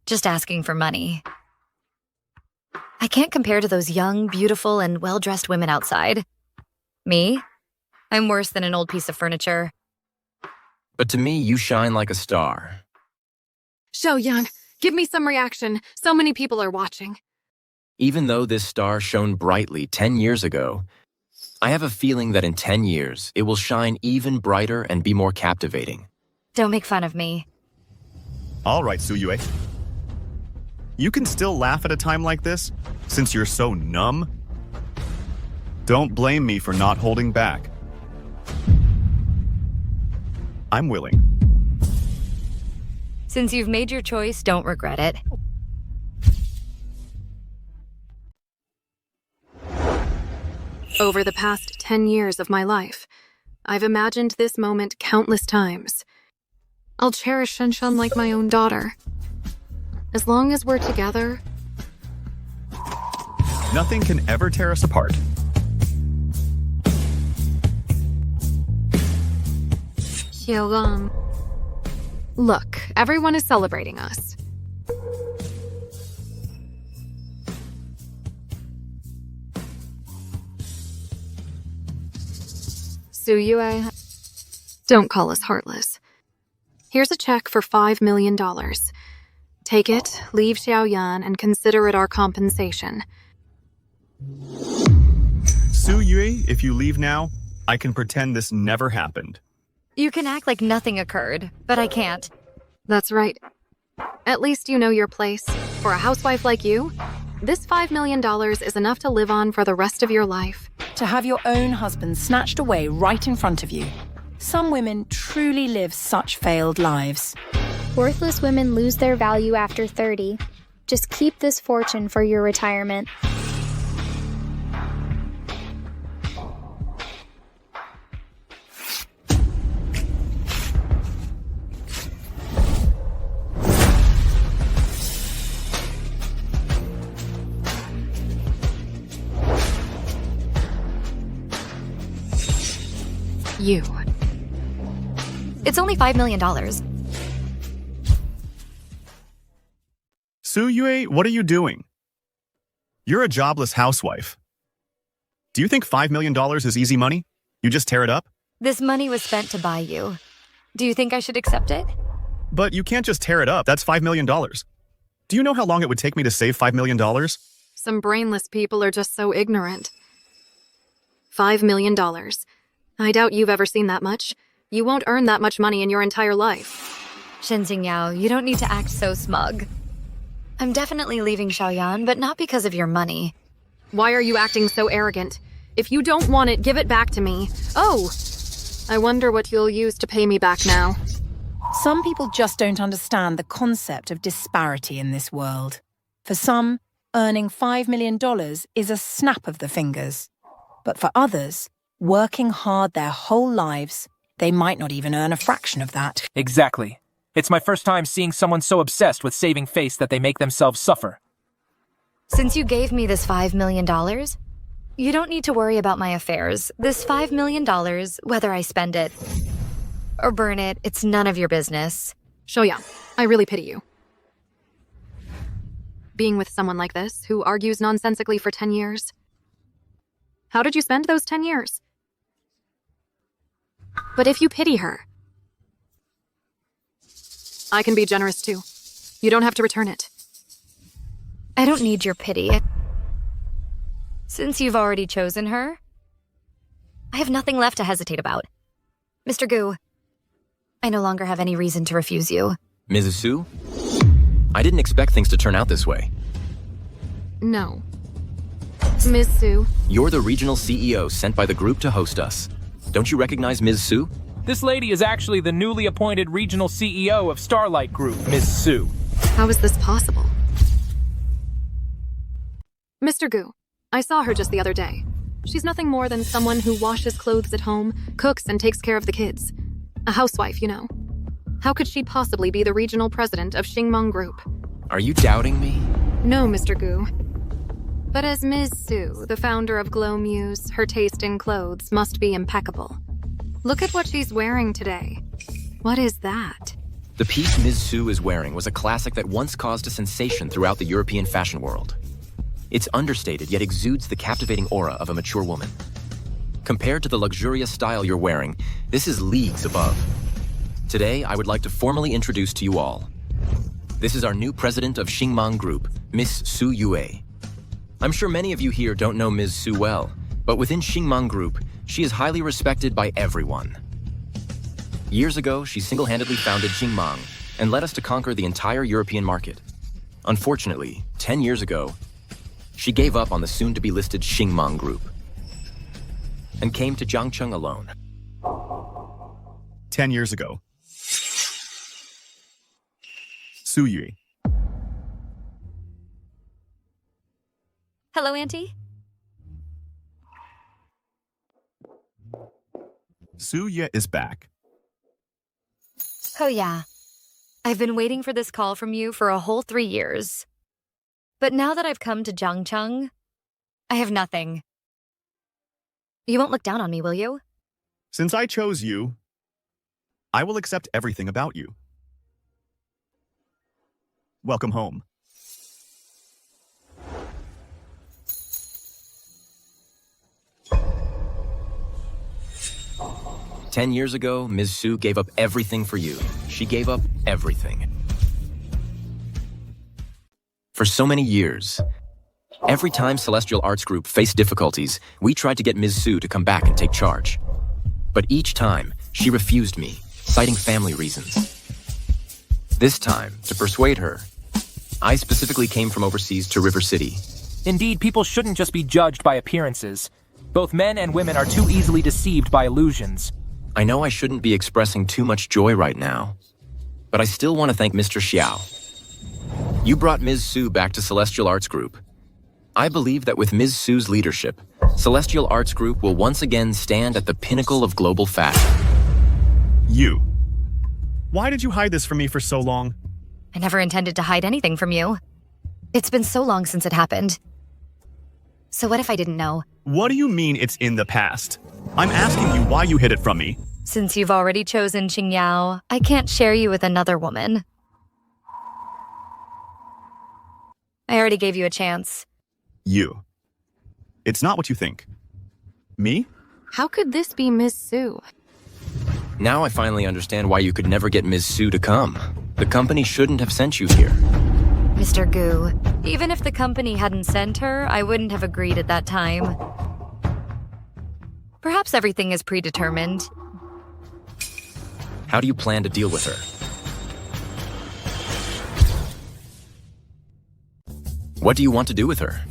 just asking for money. I can't compare to those young, beautiful, and well-dressed women outside. Me? I'm worse than an old piece of furniture. But to me, you shine like a star. Xiaoyan, give me some reaction. So many people are watching. Even though this star shone brightly 10 years ago, I have a feeling that in 10 years, it will shine even brighter and be more captivating. Don't make fun of me. All right, Su Yue. You can still laugh at a time like this, since you're so numb. Don't blame me for not holding back. I'm willing. Since you've made your choice, don't regret it. Over the past 10 years of my life, I've imagined this moment countless times. I'll cherish Shenshan like my own daughter. As long as we're together, Nothing can ever tear us apart. Xiaogang. Look, everyone is celebrating us. Su Yue, don't call us heartless. Here's a check for $5 million. Take it, leave Xiaoyan, and consider it our compensation. Su Yue, if you leave now, I can pretend this never happened. You can act like nothing occurred, but I can't. That's right. At least you know your place. For a housewife like you, this $5 million is enough to live on for the rest of your life. To have your own husband snatched away right in front of you. Some women truly live such failed lives. Worthless women lose their value after 30. Just keep this fortune for your retirement. You. It's only $5 million. Su Yue, what are you doing? You're a jobless housewife. Do you think $5 million is easy money? You just tear it up? This money was spent to buy you. Do you think I should accept it? But you can't just tear it up. That's $5 million. Do you know how long it would take me to save $5 million? Some brainless people are just so ignorant. $5 million. I doubt you've ever seen that much. You won't earn that much money in your entire life. Shen Xingyao, you don't need to act so smug. I'm definitely leaving Xiaoyan, but not because of your money. Why are you acting so arrogant? If you don't want it, give it back to me. Oh! I wonder what you'll use to pay me back now. Some people just don't understand the concept of disparity in this world. For some, earning $5 million is a snap of the fingers. But for others, working hard their whole lives, they might not even earn a fraction of that. Exactly. It's my first time seeing someone so obsessed with saving face that they make themselves suffer. Since you gave me this $5 million, you don't need to worry about my affairs. This $5 million, whether I spend it or burn it, it's none of your business. Xiaoyan, I really pity you. Being with someone like this, who argues nonsensically for 10 years. How did you spend those 10 years? But if you pity her, I can be generous too. You don't have to return it. I don't need your pity. Since you've already chosen her, I have nothing left to hesitate about. Mr. Gu, I no longer have any reason to refuse you. Mrs. Su? I didn't expect things to turn out this way. No. Ms. Su. You're the regional CEO sent by the group to host us. Don't you recognize Ms. Su? This lady is actually the newly appointed regional CEO of Starlight Group, Ms. Su. How is this possible? Mr. Gu, I saw her just the other day. She's nothing more than someone who washes clothes at home, cooks, and takes care of the kids. A housewife, you know. How could she possibly be the regional president of Xingmeng Group? Are you doubting me? No, Mr. Gu. But as Ms. Su, the founder of Glow Muse, her taste in clothes must be impeccable. Look at what she's wearing today. What is that? The piece Ms. Su is wearing was a classic that once caused a sensation throughout the European fashion world. It's understated, yet exudes the captivating aura of a mature woman. Compared to the luxurious style you're wearing, this is leagues above. Today, I would like to formally introduce to you all. This is our new president of Xingmeng Group, Miss Su Yue. I'm sure many of you here don't know Ms. Su well, but within Xingmeng Group, she is highly respected by everyone. Years ago, she single-handedly founded Xingmeng and led us to conquer the entire European market. Unfortunately, 10 years ago, she gave up on the soon-to-be-listed Xingmeng Group and came to Jiangcheng alone. 10 years ago. Su Yue. Hello, Auntie. Su Yue is back. Oh yeah. I've been waiting for this call from you for a whole 3 years. But now that I've come to Jiangcheng, I have nothing. You won't look down on me, will you? Since I chose you, I will accept everything about you. Welcome home. "10 years ago, Ms. Su gave up everything for you. She gave up everything. For so many years, every time Celestial Arts Group faced difficulties, we tried to get Ms. Su to come back and take charge. But each time, she refused me, citing family reasons. This time, to persuade her, I specifically came from overseas to River City. Indeed, people shouldn't just be judged by appearances. Both men and women are too easily deceived by illusions. I know I shouldn't be expressing too much joy right now, but I still want to thank Mr. Xiao. You brought Ms. Su back to Celestial Arts Group. I believe that with Ms. Su's leadership, Celestial Arts Group will once again stand at the pinnacle of global fashion. You. Why did you hide this from me for so long? I never intended to hide anything from you. It's been so long since it happened. So what if I didn't know? What do you mean it's in the past? I'm asking you why you hid it from me. Since you've already chosen Qingyao, I can't share you with another woman. I already gave you a chance. You. It's not what you think. Me? How could this be Ms. Su? Now I finally understand why you could never get Ms. Su to come. The company shouldn't have sent you here. Mr. Gu, even if the company hadn't sent her, I wouldn't have agreed at that time. Perhaps everything is predetermined. How do you plan to deal with her? What do you want to do with her?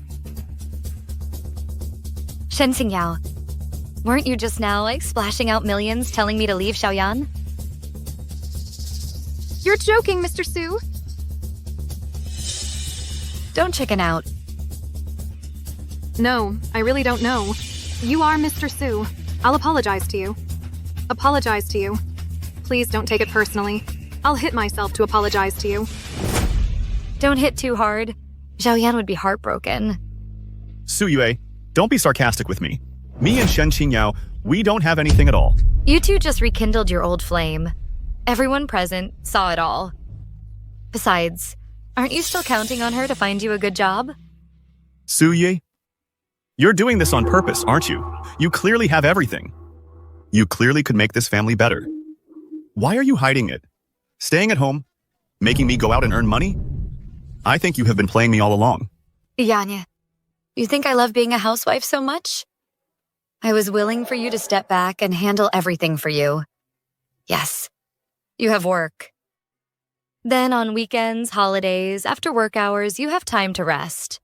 Shen Xingyao, weren't you just now, splashing out millions telling me to leave Xiaoyan? You're joking, Mr. Su. Don't chicken out. No, I really don't know. You are Mr. Su. I'll apologize to you. Apologize to you. Please don't take it personally. I'll hit myself to apologize to you. Don't hit too hard. Xiaoyan would be heartbroken. Su Yue, don't be sarcastic with me. Me and Shen Qingyao, we don't have anything at all. You two just rekindled your old flame. Everyone present saw it all. Besides, aren't you still counting on her to find you a good job? Su Yue, you're doing this on purpose, aren't you? You clearly have everything. You clearly could make this family better. Why are you hiding it? Staying at home? Making me go out and earn money? I think you have been playing me all along. Yanya, you think I love being a housewife so much? I was willing for you to step back and handle everything for you. Yes, you have work. Then on weekends, holidays, after work hours, you have time to rest.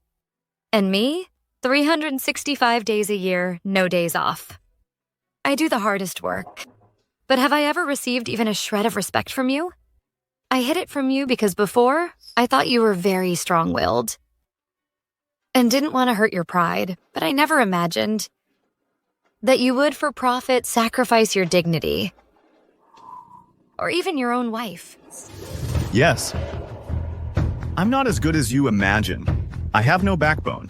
And me? 365 days a year, no days off. I do the hardest work. But have I ever received even a shred of respect from you? I hid it from you because before, I thought you were very strong-willed. And didn't want to hurt your pride, but I never imagined that you would, for profit, sacrifice your dignity. Or even your own wife. Yes. I'm not as good as you imagine. I have no backbone.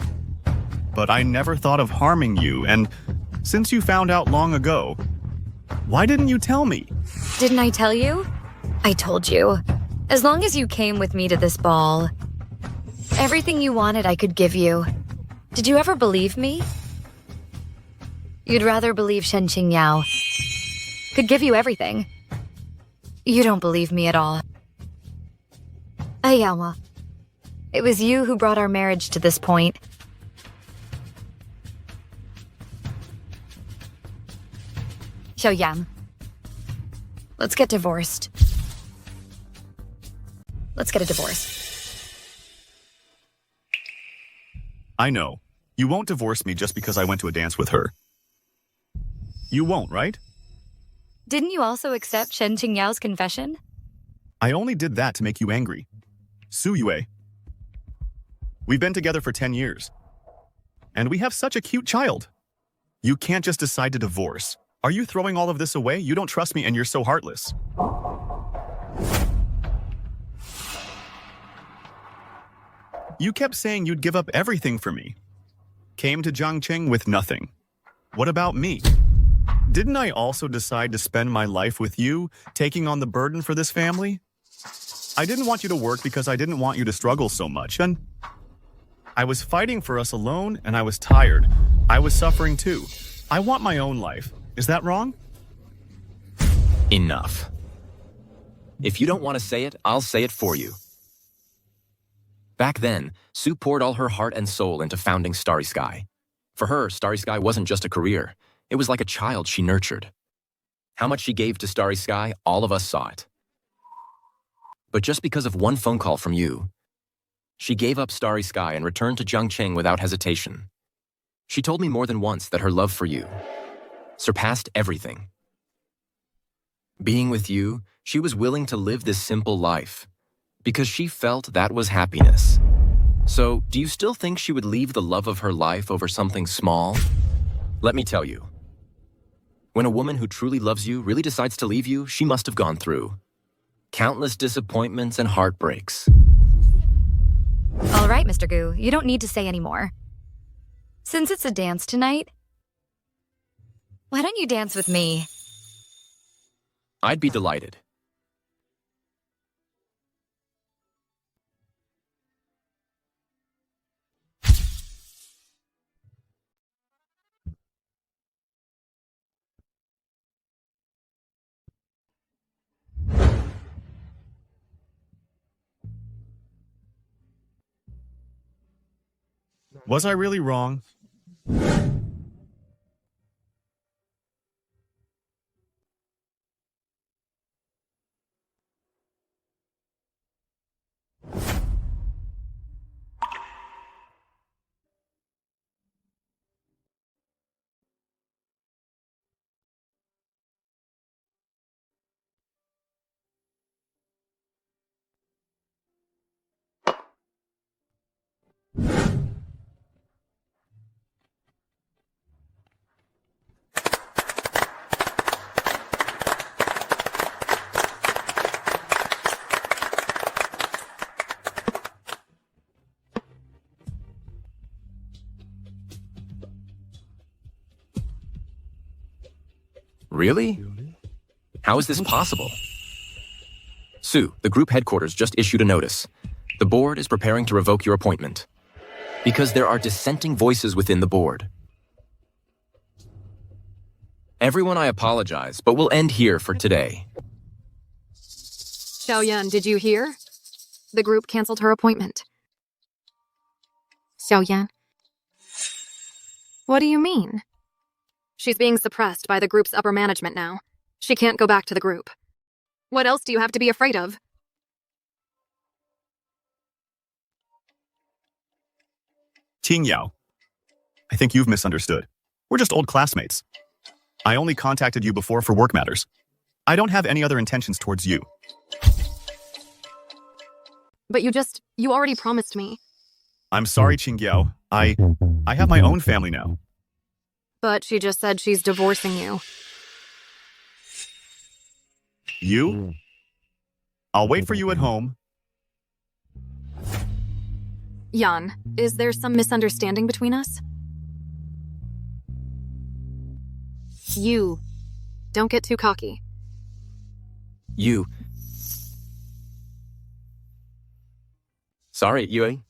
But I never thought of harming you, and since you found out long ago, why didn't you tell me? Didn't I tell you? I told you. As long as you came with me to this ball, everything you wanted I could give you. Did you ever believe me? You'd rather believe Shen Qingyao could give you everything. You don't believe me at all. Ayama, it was you who brought our marriage to this point. Xiaoyan, let's get divorced. Let's get a divorce. I know. You won't divorce me just because I went to a dance with her. You won't, right? Didn't you also accept Shen Qingyao's confession? I only did that to make you angry. Su Yue. We've been together for 10 years. And we have such a cute child. You can't just decide to divorce. Are you throwing all of this away? You don't trust me and you're so heartless. You kept saying you'd give up everything for me. Came to Jiangqing with nothing. What about me? Didn't I also decide to spend my life with you, taking on the burden for this family? I didn't want you to work because I didn't want you to struggle so much, and I was fighting for us alone, and I was tired. I was suffering too. I want my own life. Is that wrong? Enough. If you don't want to say it, I'll say it for you. Back then, Sue poured all her heart and soul into founding Starry Sky. For her, Starry Sky wasn't just a career. It was like a child she nurtured. How much she gave to Starry Sky, all of us saw it. But just because of one phone call from you, she gave up Starry Sky and returned to Jiangqing without hesitation. She told me more than once that her love for you surpassed everything. Being with you, she was willing to live this simple life because she felt that was happiness. So, do you still think she would leave the love of her life over something small? Let me tell you. When a woman who truly loves you really decides to leave you, she must have gone through countless disappointments and heartbreaks. All right, Mr. Gu, you don't need to say any more. Since it's a dance tonight, why don't you dance with me? I'd be delighted. Was I really wrong? Really? How is this possible? Sue, the group headquarters just issued a notice. The board is preparing to revoke your appointment because there are dissenting voices within the board. Everyone, I apologize, but we'll end here for today. Xiaoyan, did you hear? The group canceled her appointment. Xiaoyan? What do you mean? She's being suppressed by the group's upper management now. She can't go back to the group. What else do you have to be afraid of? Ting Yao, I think you've misunderstood. We're just old classmates. I only contacted you before for work matters. I don't have any other intentions towards you. But you already promised me. I'm sorry, Qing Yao. I have my own family now. But she just said she's divorcing you. You? I'll wait for you at home. Yan, is there some misunderstanding between us? You. Don't get too cocky. You. Sorry, Yue.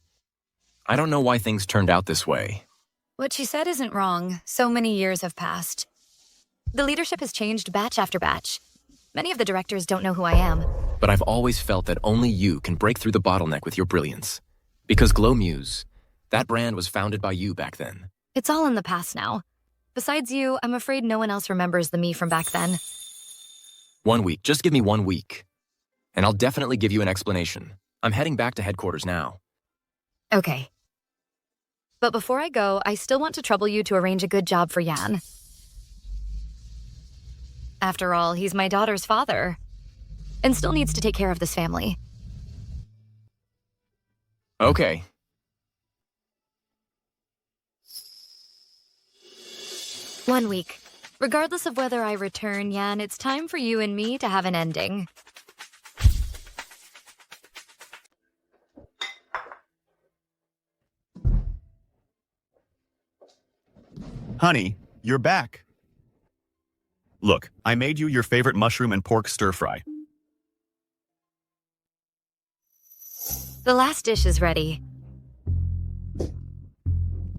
I don't know why things turned out this way. What she said isn't wrong. So many years have passed. The leadership has changed batch after batch. Many of the directors don't know who I am. But I've always felt that only you can break through the bottleneck with your brilliance. Because Glow Muse, that brand was founded by you back then. It's all in the past now. Besides you, I'm afraid no one else remembers the me from back then. 1 week. Just give me 1 week. And I'll definitely give you an explanation. I'm heading back to headquarters now. Okay. But before I go, I still want to trouble you to arrange a good job for Yan. After all, he's my daughter's father. And still needs to take care of this family. Okay. One week. Regardless of whether I return, Yan, it's time for you and me to have an ending. Honey, you're back. Look, I made you your favorite mushroom and pork stir-fry. The last dish is ready.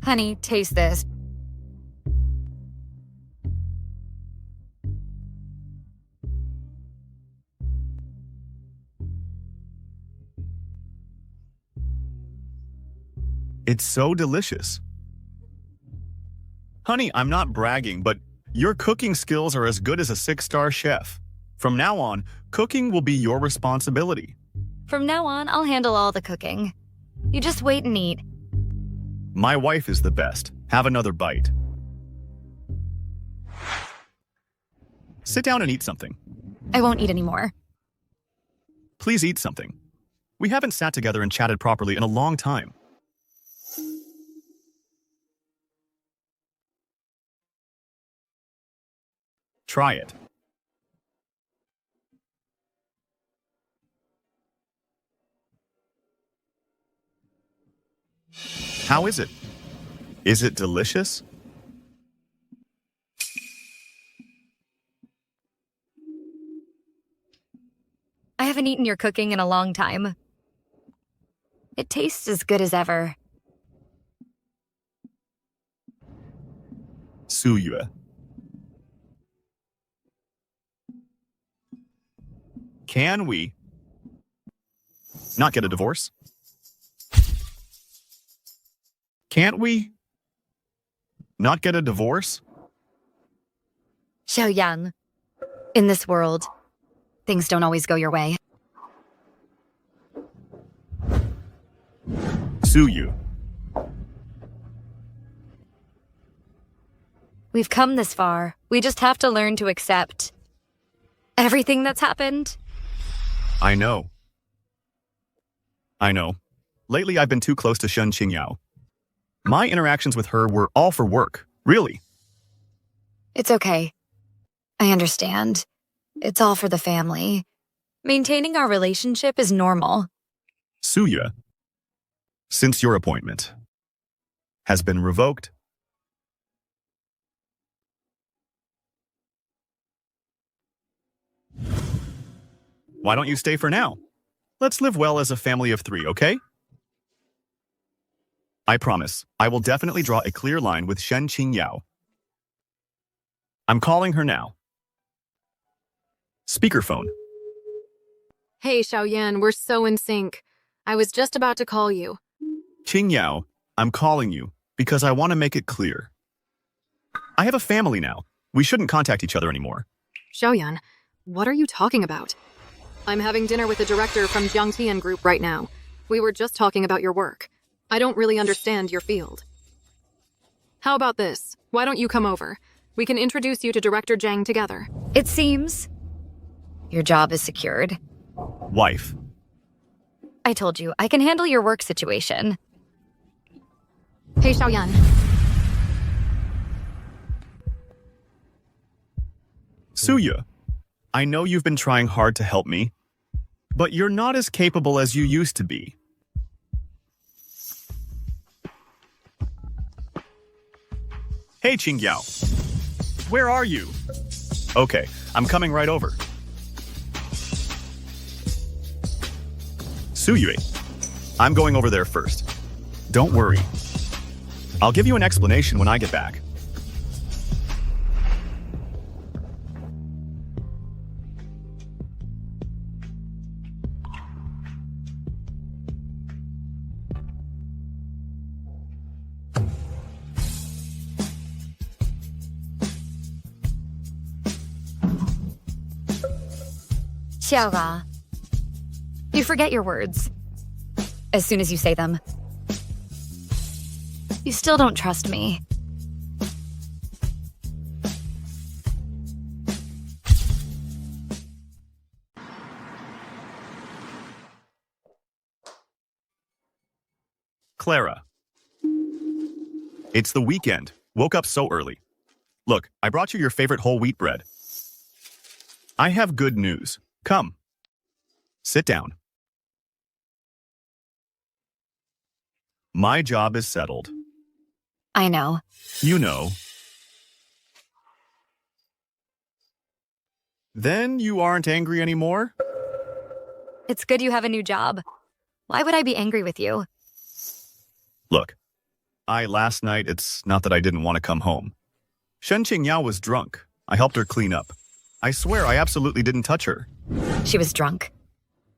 Honey, taste this. It's so delicious. Honey, I'm not bragging, but your cooking skills are as good as a 6-star chef. From now on, cooking will be your responsibility. From now on, I'll handle all the cooking. You just wait and eat. My wife is the best. Have another bite. Sit down and eat something. I won't eat anymore. Please eat something. We haven't sat together and chatted properly in a long time. Try it. How is it? Is it delicious? I haven't eaten your cooking in a long time. It tastes as good as ever. Suyue. Can we not get a divorce? Can't we not get a divorce? Xiaoyan, in this world, things don't always go your way. Suyu. We've come this far. We just have to learn to accept everything that's happened. I know. Lately, I've been too close to Shen Qingyao. My interactions with her were all for work, really. It's okay. I understand. It's all for the family. Maintaining our relationship is normal. Suya, since your appointment has been revoked, why don't you stay for now? Let's live well as a family of 3, okay? I promise, I will definitely draw a clear line with Shen Qingyao. I'm calling her now. Speakerphone. Hey, Xiaoyan, we're so in sync. I was just about to call you. Qingyao, I'm calling you because I want to make it clear. I have a family now. We shouldn't contact each other anymore. Xiaoyan, what are you talking about? I'm having dinner with the director from Jiangtian Group right now. We were just talking about your work. I don't really understand your field. How about this? Why don't you come over? We can introduce you to Director Zhang together. It seems your job is secured. Wife. I told you, I can handle your work situation. Hey, Xiaoyan. Suya, I know you've been trying hard to help me, but you're not as capable as you used to be. Hey, Qingyao. Where are you? Okay, I'm coming right over. Suyue, I'm going over there first. Don't worry. I'll give you an explanation when I get back. Xiaoga, you forget your words as soon as you say them. You still don't trust me. Clara. It's the weekend. Woke up so early. Look, I brought you your favorite whole wheat bread. I have good news. Come. Sit down. My job is settled. I know. You know. Then you aren't angry anymore? It's good you have a new job. Why would I be angry with you? Look, last night, it's not that I didn't want to come home. Shen Qingyao was drunk. I helped her clean up. I swear I absolutely didn't touch her. She was drunk.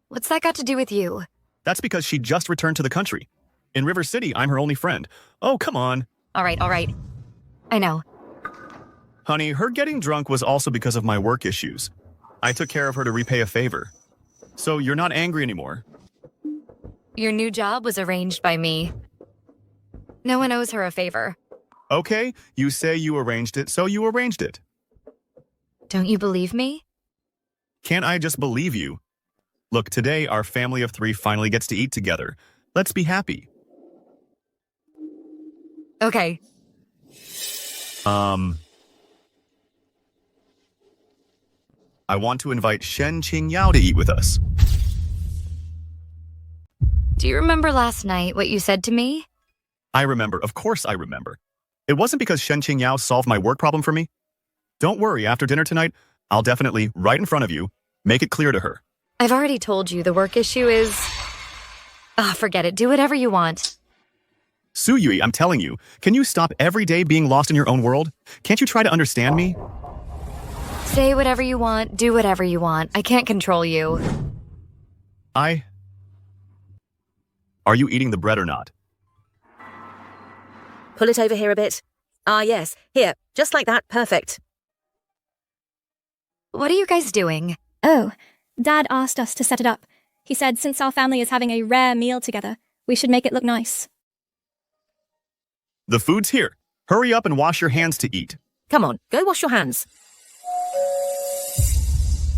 What's that got to do with you? That's because she just returned to the country. In River City, I'm her only friend. Oh, come on. All right. I know. Honey, her getting drunk was also because of my work issues. I took care of her to repay a favor. So you're not angry anymore. Your new job was arranged by me. No one owes her a favor. Okay, you say you arranged it, so you arranged it. Don't you believe me? Can't I just believe you? Look, today our family of 3 finally gets to eat together. Let's be happy. Okay. I want to invite Shen Qingyao to eat with us. Do you remember last night what you said to me? I remember. Of course I remember. It wasn't because Shen Qingyao solved my work problem for me. Don't worry, after dinner tonight, I'll definitely, right in front of you, make it clear to her. I've already told you the work issue is... forget it. Do whatever you want. Suyui, I'm telling you, can you stop every day being lost in your own world? Can't you try to understand me? Say whatever you want. Do whatever you want. I can't control you. Are you eating the bread or not? Pull it over here a bit. Ah, yes. Here. Just like that. Perfect. What are you guys doing? Oh, Dad asked us to set it up. He said since our family is having a rare meal together, we should make it look nice. The food's here. Hurry up and wash your hands to eat. Come on, go wash your hands.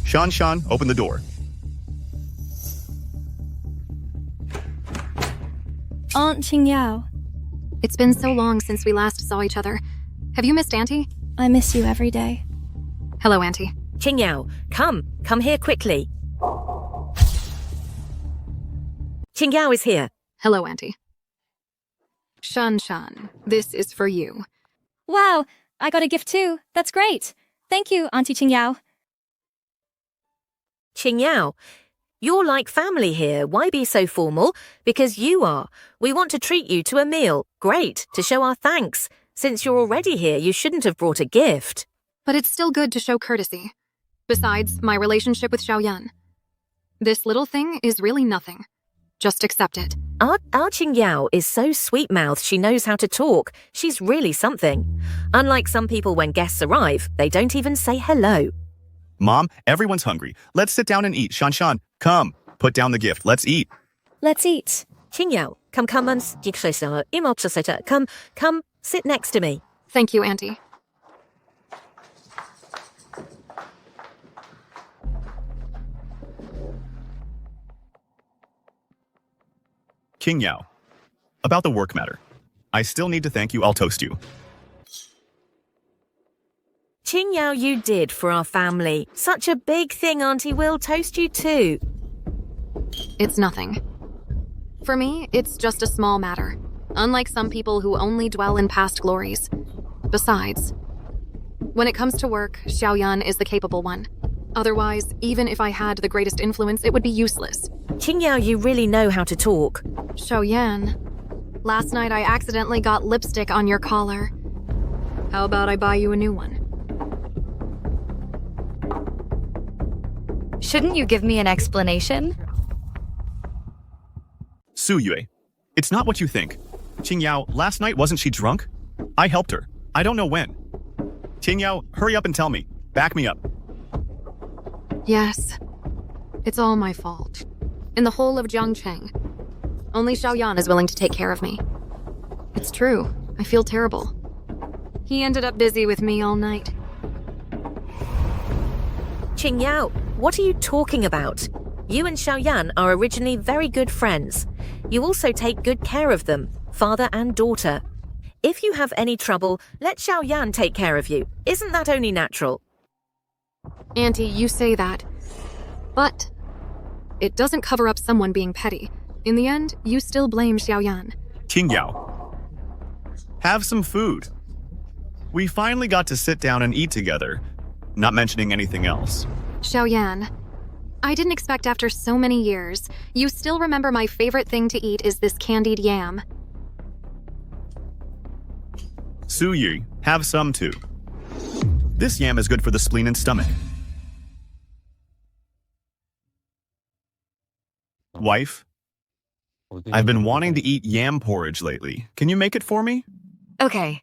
Shan, open the door. Aunt Qingyao, It's been so long since we last saw each other. Have you missed Auntie? I miss you every day. Hello, Auntie. Qingyao, come here quickly. Qingyao is here. Hello, Auntie. Shan, this is for you. Wow, I got a gift too. That's great. Thank you, Auntie Qingyao. Qingyao, you're like family here. Why be so formal? Because you are. We want to treat you to a meal. Great, to show our thanks. Since you're already here, you shouldn't have brought a gift. But it's still good to show courtesy. Besides, my relationship with Xiaoyan. This little thing is really nothing. Just accept it. Our Qingyao is so sweet-mouthed she knows how to talk. She's really something. Unlike some people when guests arrive, they don't even say hello. Mom, everyone's hungry. Let's sit down and eat. Shan, come. Put down the gift. Let's eat. Let's eat. Qingyao, come, sit next to me. Thank you, Auntie. Qingyao, about the work matter. I still need to thank you. I'll toast you. Qingyao, you did for our family. Such a big thing, Auntie will toast you too. It's nothing. For me, it's just a small matter. Unlike some people who only dwell in past glories. Besides, when it comes to work, Xiaoyan is the capable one. Otherwise, even if I had the greatest influence, it would be useless. Qingyao, you really know how to talk. Xiaoyan, last night I accidentally got lipstick on your collar. How about I buy you a new one? Shouldn't you give me an explanation? Suyue, it's not what you think. Qingyao, last night wasn't she drunk? I helped her. I don't know when. Qingyao, hurry up and tell me. Back me up. Yes. It's all my fault. In the whole of Jiangcheng. Only Xiaoyan is willing to take care of me. It's true. I feel terrible. He ended up busy with me all night. Qingyao, what are you talking about? You and Xiaoyan are originally very good friends. You also take good care of them, father and daughter. If you have any trouble, let Xiaoyan take care of you. Isn't that only natural? Auntie, you say that. But it doesn't cover up someone being petty. In the end, you still blame Xiaoyan. Qingyao, have some food. We finally got to sit down and eat together, not mentioning anything else. Xiaoyan, I didn't expect after so many years, you still remember my favorite thing to eat is this candied yam. Suyu, have some too. This yam is good for the spleen and stomach. Wife, I've been wanting to eat yam porridge lately. Can you make it for me? Okay.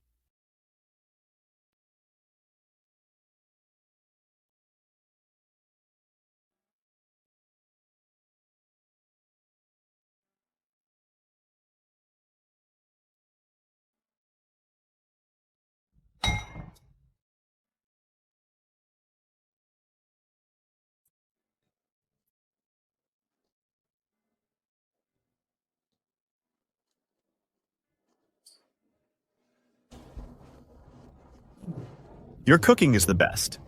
Your cooking is the best.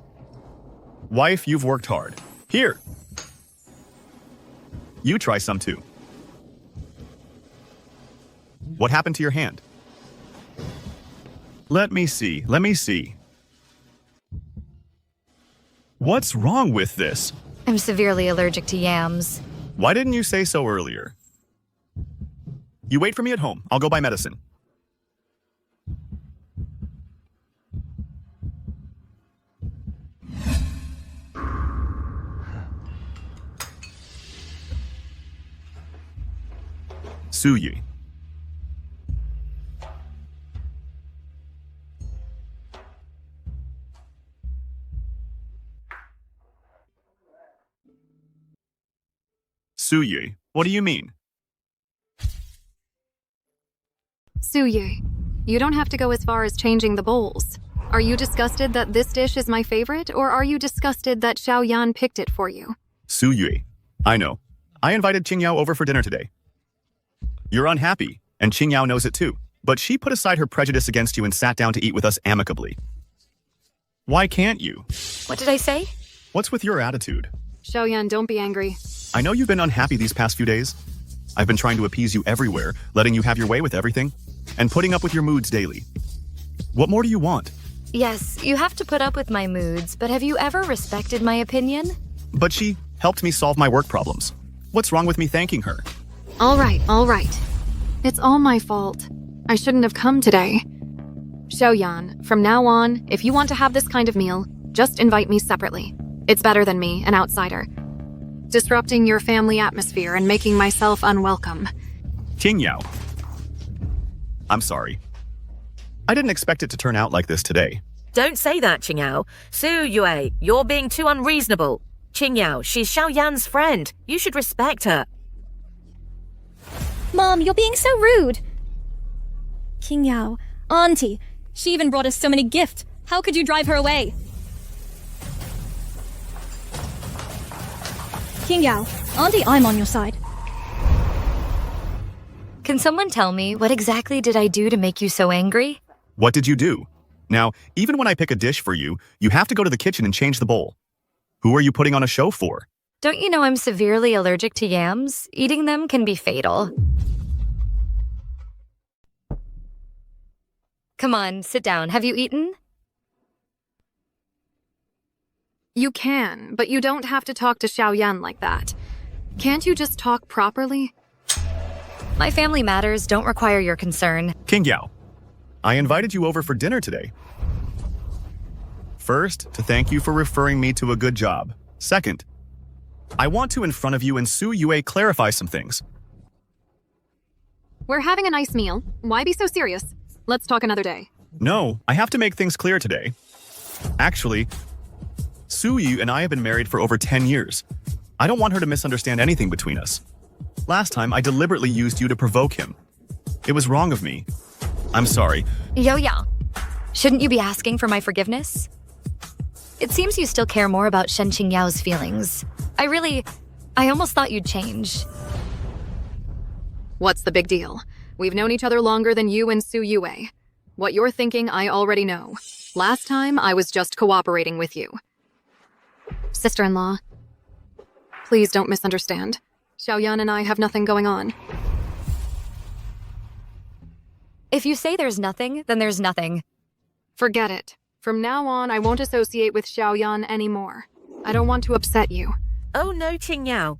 Wife, you've worked hard. Here. You try some too. What happened to your hand? Let me see. What's wrong with this? I'm severely allergic to yams. Why didn't you say so earlier? You wait for me at home. I'll go buy medicine. Suyu. Suyu, what do you mean? Suye, you don't have to go as far as changing the bowls. Are you disgusted that this dish is my favorite, or are you disgusted that Xiaoyan picked it for you? Suyu, I know. I invited Qingyao over for dinner today. You're unhappy, and Qingyao knows it too. But she put aside her prejudice against you and sat down to eat with us amicably. Why can't you? What did I say? What's with your attitude? Xiaoyan, don't be angry. I know you've been unhappy these past few days. I've been trying to appease you everywhere, letting you have your way with everything, and putting up with your moods daily. What more do you want? Yes, you have to put up with my moods, but have you ever respected my opinion? But she helped me solve my work problems. What's wrong with me thanking her? All right. It's all my fault. I shouldn't have come today. Xiaoyan, from now on, if you want to have this kind of meal, just invite me separately. It's better than me, an outsider, disrupting your family atmosphere and making myself unwelcome. Qingyao. I'm sorry. I didn't expect it to turn out like this today. Don't say that, Qingyao. Su Yue, you're being too unreasonable. Qingyao, she's Xiaoyan's friend. You should respect her. Mom, you're being so rude. Qingyao, Auntie, she even brought us so many gifts. How could you drive her away? Qingyao, Auntie, I'm on your side. Can someone tell me what exactly did I do to make you so angry? What did you do? Now, even when I pick a dish for you, you have to go to the kitchen and change the bowl. Who are you putting on a show for? Don't you know I'm severely allergic to yams? Eating them can be fatal. Come on, sit down. Have you eaten? You can, but you don't have to talk to Xiaoyan like that. Can't you just talk properly? My family matters don't require your concern. Qingyao, I invited you over for dinner today. First, to thank you for referring me to a good job. Second, I want to, in front of you and Su Yue, clarify some things. We're having a nice meal. Why be so serious? Let's talk another day. No, I have to make things clear today. Actually, Su Yu and I have been married for over 10 years. I don't want her to misunderstand anything between us. Last time, I deliberately used you to provoke him. It was wrong of me. I'm sorry. Yo-yo, shouldn't you be asking for my forgiveness? It seems you still care more about Shen Qingyao's feelings. I almost thought you'd change. What's the big deal? We've known each other longer than you and Su Yue. What you're thinking, I already know. Last time, I was just cooperating with you. Sister-in-law, please don't misunderstand. Xiaoyan and I have nothing going on. If you say there's nothing, then there's nothing. Forget it. From now on, I won't associate with Xiaoyan anymore. I don't want to upset you. Oh no, Qingyao.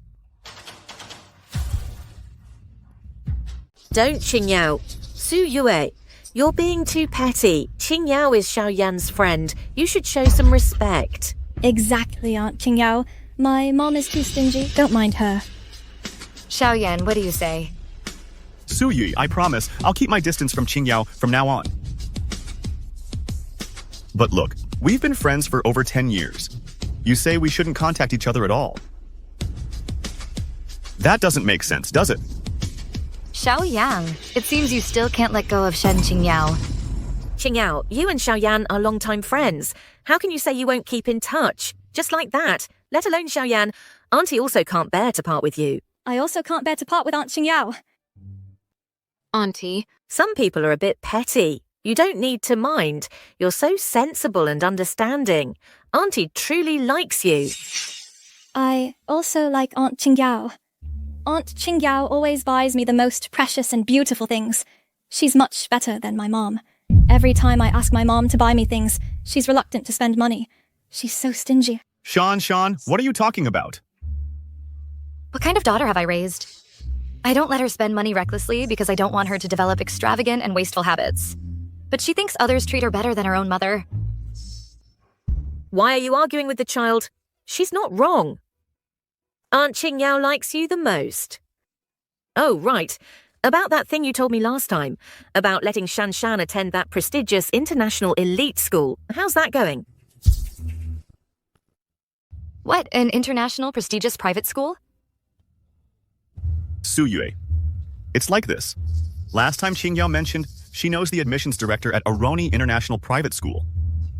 Don't, Qingyao. Su Yue, you're being too petty. Qingyao is Xiaoyan's friend. You should show some respect. Exactly, Aunt Qingyao. My mom is too stingy. Don't mind her. Xiaoyan, what do you say? Su Yu, I promise, I'll keep my distance from Qingyao from now on. But look, we've been friends for over 10 years. You say we shouldn't contact each other at all. That doesn't make sense, does it? Xiaoyan, it seems you still can't let go of Shen Qingyao. Qingyao, you and Xiaoyan are longtime friends. How can you say you won't keep in touch? Just like that. Let alone Xiaoyan. Auntie also can't bear to part with you. I also can't bear to part with Aunt Qingyao. Auntie, some people are a bit petty. You don't need to mind. You're so sensible and understanding. Auntie truly likes you. I also like Aunt Qingyao. Aunt Qingyao always buys me the most precious and beautiful things. She's much better than my mom. Every time I ask my mom to buy me things, she's reluctant to spend money. She's so stingy. Sean, what are you talking about? What kind of daughter have I raised? I don't let her spend money recklessly because I don't want her to develop extravagant and wasteful habits. But she thinks others treat her better than her own mother. Why are you arguing with the child? She's not wrong. Aunt Qingyao likes you the most. Oh, right. About that thing you told me last time. About letting Shan attend that prestigious international elite school. How's that going? What, an international prestigious private school? Suyue. It's like this. Last time Qingyao mentioned, she knows the admissions director at Aroni International Private School.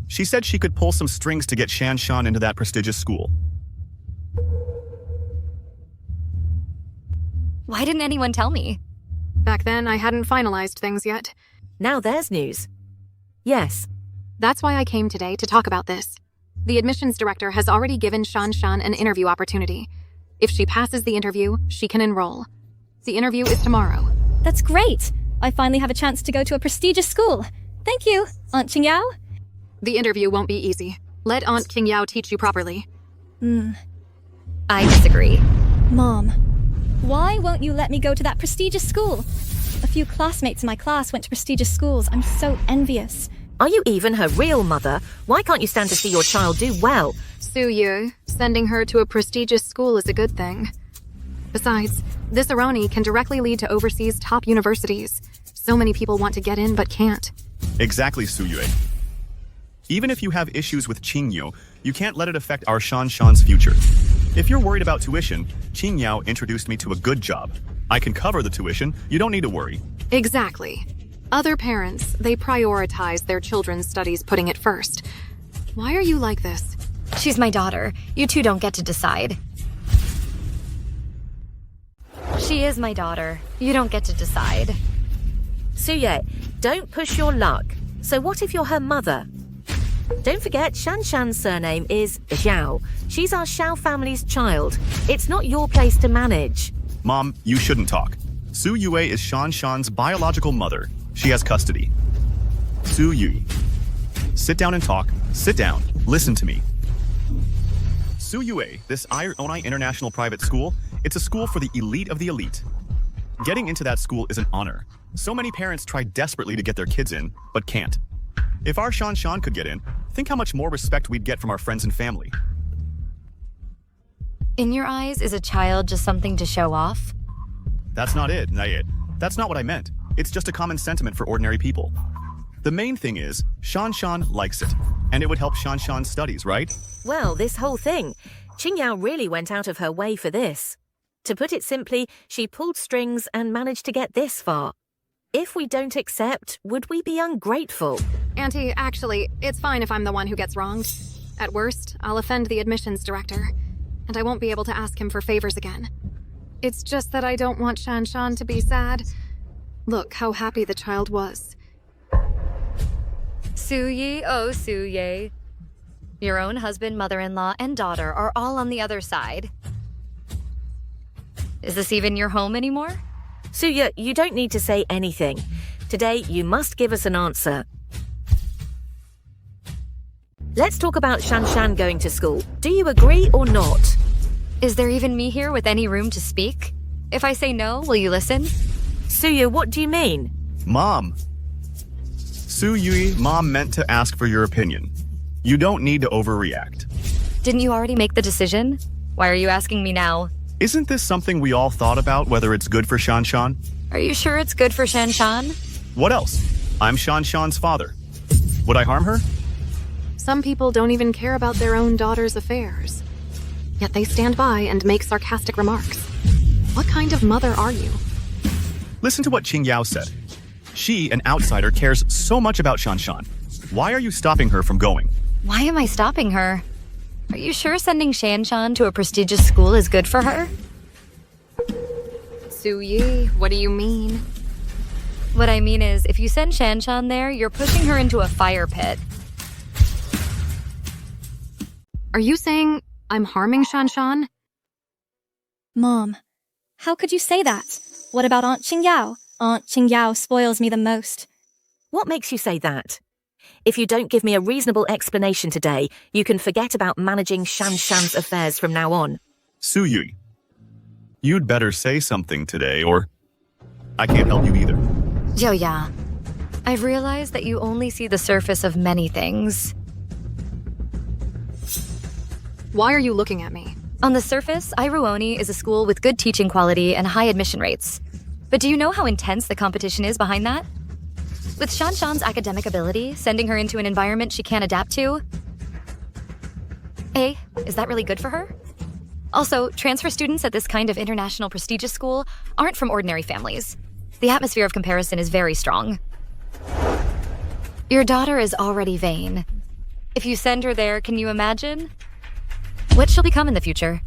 She said she could pull some strings to get Shanshan into that prestigious school. Why didn't anyone tell me? Back then, I hadn't finalized things yet. Now there's news. Yes. That's why I came today to talk about this. The admissions director has already given Shanshan an interview opportunity. If she passes the interview, she can enroll. The interview is tomorrow. That's great. I finally have a chance to go to a prestigious school. Thank you, Aunt Qingyao. The interview won't be easy. Let Aunt Qingyao teach you properly. I disagree. Mom, why won't you let me go to that prestigious school? A few classmates in my class went to prestigious schools. I'm so envious. Are you even her real mother? Why can't you stand to see your child do well? Suyu, sending her to a prestigious school is a good thing. Besides, this Aroni can directly lead to overseas top universities. So many people want to get in but can't. Exactly, Suyue. Even if you have issues with Qingyao, you can't let it affect our Shanshan's future. If you're worried about tuition, Qingyao introduced me to a good job. I can cover the tuition, you don't need to worry. Exactly. Other parents, they prioritize their children's studies, putting it first. Why are you like this? She's my daughter. You two don't get to decide. She is my daughter. You don't get to decide. Suye, don't push your luck. So what if you're her mother? Don't forget, Shanshan's surname is Xiao. She's our Xiao family's child. It's not your place to manage. Mom, you shouldn't talk. Su Yue is Shanshan's biological mother. She has custody. Su Yue. Sit down and talk. Sit down. Listen to me. Su Yue, this Aroni International Private School, it's a school for the elite of the elite. Getting into that school is an honor. So many parents try desperately to get their kids in, but can't. If our Shanshan could get in, think how much more respect we'd get from our friends and family. In your eyes, is a child just something to show off? That's not it, Nayet. That's not what I meant. It's just a common sentiment for ordinary people. The main thing is, Shanshan likes it, and it would help Shanshan's studies, right? Well, this whole thing, Qingyao really went out of her way for this. To put it simply, she pulled strings and managed to get this far. If we don't accept, would we be ungrateful? Auntie, actually, it's fine if I'm the one who gets wronged. At worst, I'll offend the admissions director, and I won't be able to ask him for favors again. It's just that I don't want Shanshan to be sad. Look how happy the child was. Suyi, oh Suye. Your own husband, mother-in-law, and daughter are all on the other side. Is this even your home anymore? Suya, you don't need to say anything. Today, you must give us an answer. Let's talk about Shanshan going to school. Do you agree or not? Is there even me here with any room to speak? If I say no, will you listen? Suya, what do you mean? Mom. Su Yue, Mom meant to ask for your opinion. You don't need to overreact. Didn't you already make the decision? Why are you asking me now? Isn't this something we all thought about, whether it's good for Shanshan? Are you sure it's good for Shanshan? What else? I'm Shanshan's father. Would I harm her? Some people don't even care about their own daughter's affairs. Yet they stand by and make sarcastic remarks. What kind of mother are you? Listen to what Qingyao said. She, an outsider, cares so much about Shanshan. Why are you stopping her from going? Why am I stopping her? Are you sure sending Shanshan to a prestigious school is good for her? Suyi, what do you mean? What I mean is, if you send Shanshan there, you're pushing her into a fire pit. Are you saying I'm harming Shanshan? Mom, how could you say that? What about Aunt Qingyao? Aunt Qingyao spoils me the most. What makes you say that? If you don't give me a reasonable explanation today, you can forget about managing Shanshan's affairs from now on. Su Yue, you'd better say something today, or I can't help you either. Joya, I've realized that you only see the surface of many things. Why are you looking at me? On the surface, Iruoni is a school with good teaching quality and high admission rates. But do you know how intense the competition is behind that? With Shanshan's academic ability, sending her into an environment she can't adapt to... Is that really good for her? Also, transfer students at this kind of international prestigious school aren't from ordinary families. The atmosphere of comparison is very strong. Your daughter is already vain. If you send her there, can you imagine what she'll become in the future?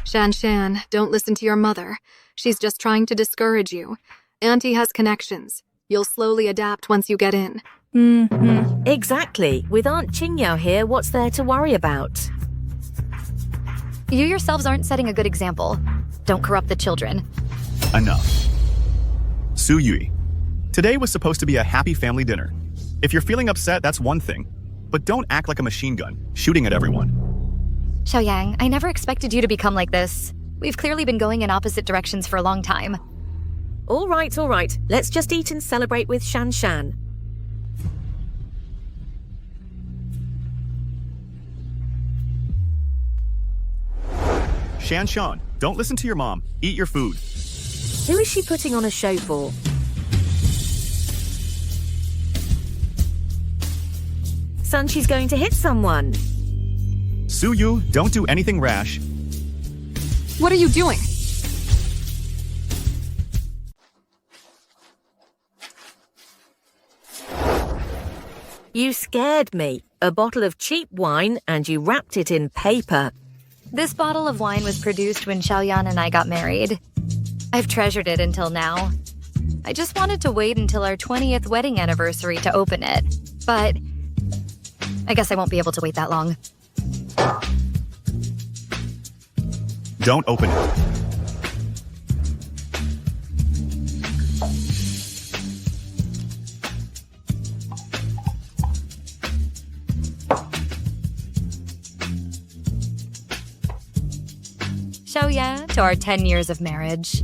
Shan, don't listen to your mother. She's just trying to discourage you. Auntie has connections. You'll slowly adapt once you get in. Exactly. With Aunt Qingyao here, what's there to worry about? You yourselves aren't setting a good example. Don't corrupt the children. Enough. Su Yui, today was supposed to be a happy family dinner. If you're feeling upset, that's one thing. But don't act like a machine gun, shooting at everyone. Xiaoyang, I never expected you to become like this. We've clearly been going in opposite directions for a long time. All right. Let's just eat and celebrate with Shan. Shan, don't listen to your mom. Eat your food. Who is she putting on a show for? Son, she's going to hit someone. Su Yu, don't do anything rash. What are you doing? You scared me. A bottle of cheap wine and you wrapped it in paper. This bottle of wine was produced when Xiaoyan and I got married. I've treasured it until now. I just wanted to wait until our 20th wedding anniversary to open it. But I guess I won't be able to wait that long. Don't open it. Xiaoyan, to our 10 years of marriage.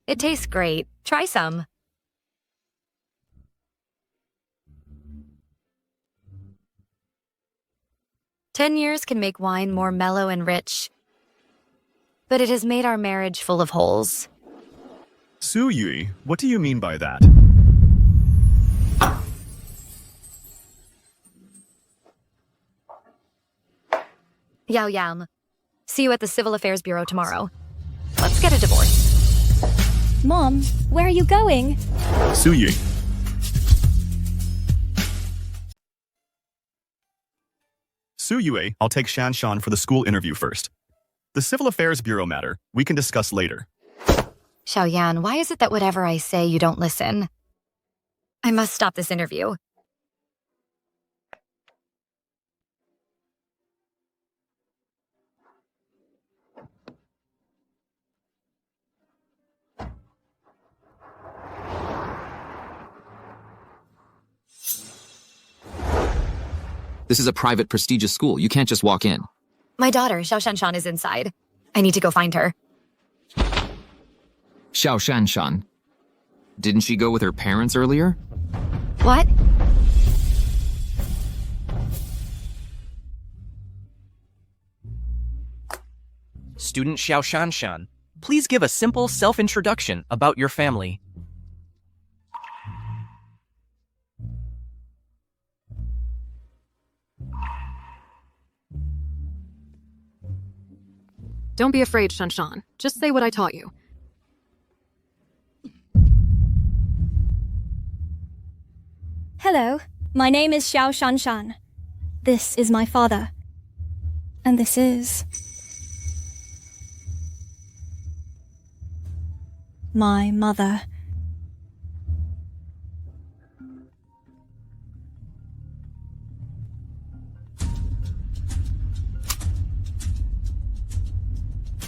It tastes great. Try some. "10 years can make wine more mellow and rich, but it has made our marriage full of holes." Su Yui, what do you mean by that? Yao Yam, see you at the Civil Affairs Bureau tomorrow. Let's get a divorce. Mom, where are you going? Su Yui. Su Yue, I'll take Shan for the school interview first. The Civil Affairs Bureau matter, we can discuss later. Xiaoyan, why is it that whatever I say, you don't listen? I must stop this interview. This is a private, prestigious school. You can't just walk in. My daughter, Xiao Shanshan, is inside. I need to go find her. Xiao Shanshan. Didn't she go with her parents earlier? What? Student Xiao Shanshan, please give a simple self-introduction about your family. Don't be afraid, Shanshan. Just say what I taught you. Hello, my name is Xiao Shanshan. This is my father. And this is... my mother.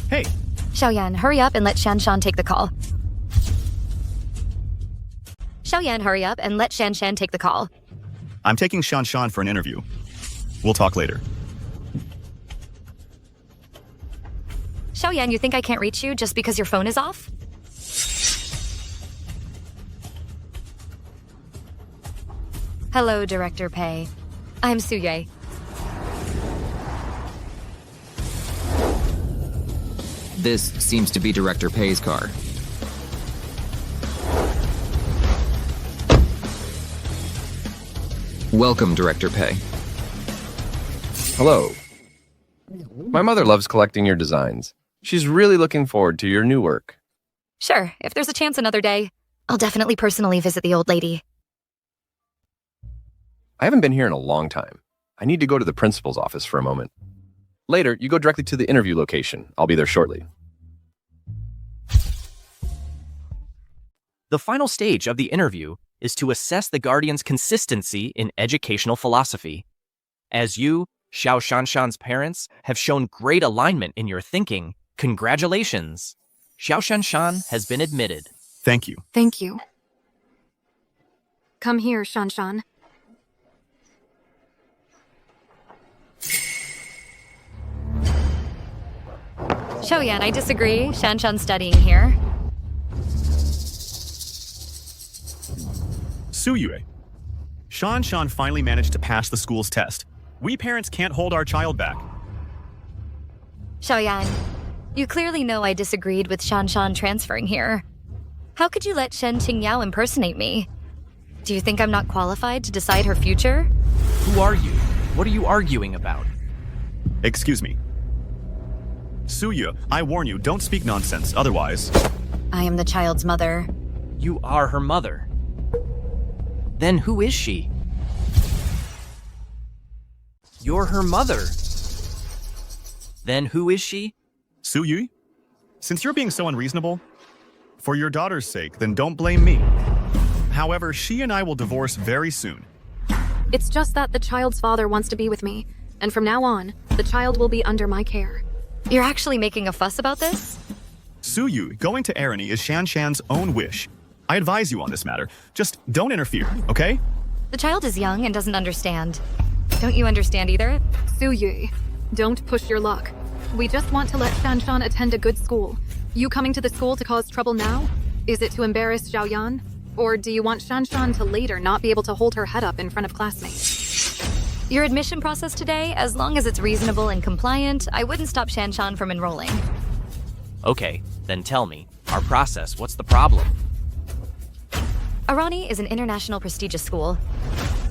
Hey! Xiaoyan, hurry up and let Shanshan take the call. Xiaoyan, hurry up and let Shanshan take the call. I'm taking Shan for an interview. We'll talk later. Xiaoyan, you think I can't reach you just because your phone is off? Hello, Director Pei. I'm Suyue. This seems to be Director Pei's car. Welcome, Director Pei. Hello. My mother loves collecting your designs. She's really looking forward to your new work. Sure, if there's a chance another day, I'll definitely personally visit the old lady. I haven't been here in a long time. I need to go to the principal's office for a moment. Later, you go directly to the interview location. I'll be there shortly. The final stage of the interview is to assess the Guardian's consistency in educational philosophy. As you, Xiao Shanshan's parents, have shown great alignment in your thinking, congratulations! Xiao Shanshan has been admitted. Thank you. Thank you. Come here, Shanshan. Xiaoyan, I disagree. Shanshan's studying here. Suyue. Shanshan finally managed to pass the school's test. We parents can't hold our child back. Xiaoyan, you clearly know I disagreed with Shanshan transferring here. How could you let Shen Qingyao impersonate me? Do you think I'm not qualified to decide her future? Who are you? What are you arguing about? Excuse me. Suyu, I warn you, don't speak nonsense, otherwise... I am the child's mother. You are her mother. Then who is she? You're her mother. Then who is she? Suyu, since you're being so unreasonable, for your daughter's sake, then don't blame me. However, she and I will divorce very soon. It's just that the child's father wants to be with me, and from now on, the child will be under my care. You're actually making a fuss about this? Suyu, going to Erani is Shanshan's own wish. I advise you on this matter. Just don't interfere, okay? The child is young and doesn't understand. Don't you understand either? Suyu, don't push your luck. We just want to let Shanshan attend a good school. You coming to the school to cause trouble now? Is it to embarrass Xiaoyan? Or do you want Shanshan to later not be able to hold her head up in front of classmates? Your admission process today, as long as it's reasonable and compliant, I wouldn't stop Shanshan from enrolling. Okay, then tell me. Our process, what's the problem? Erani is an international prestigious school.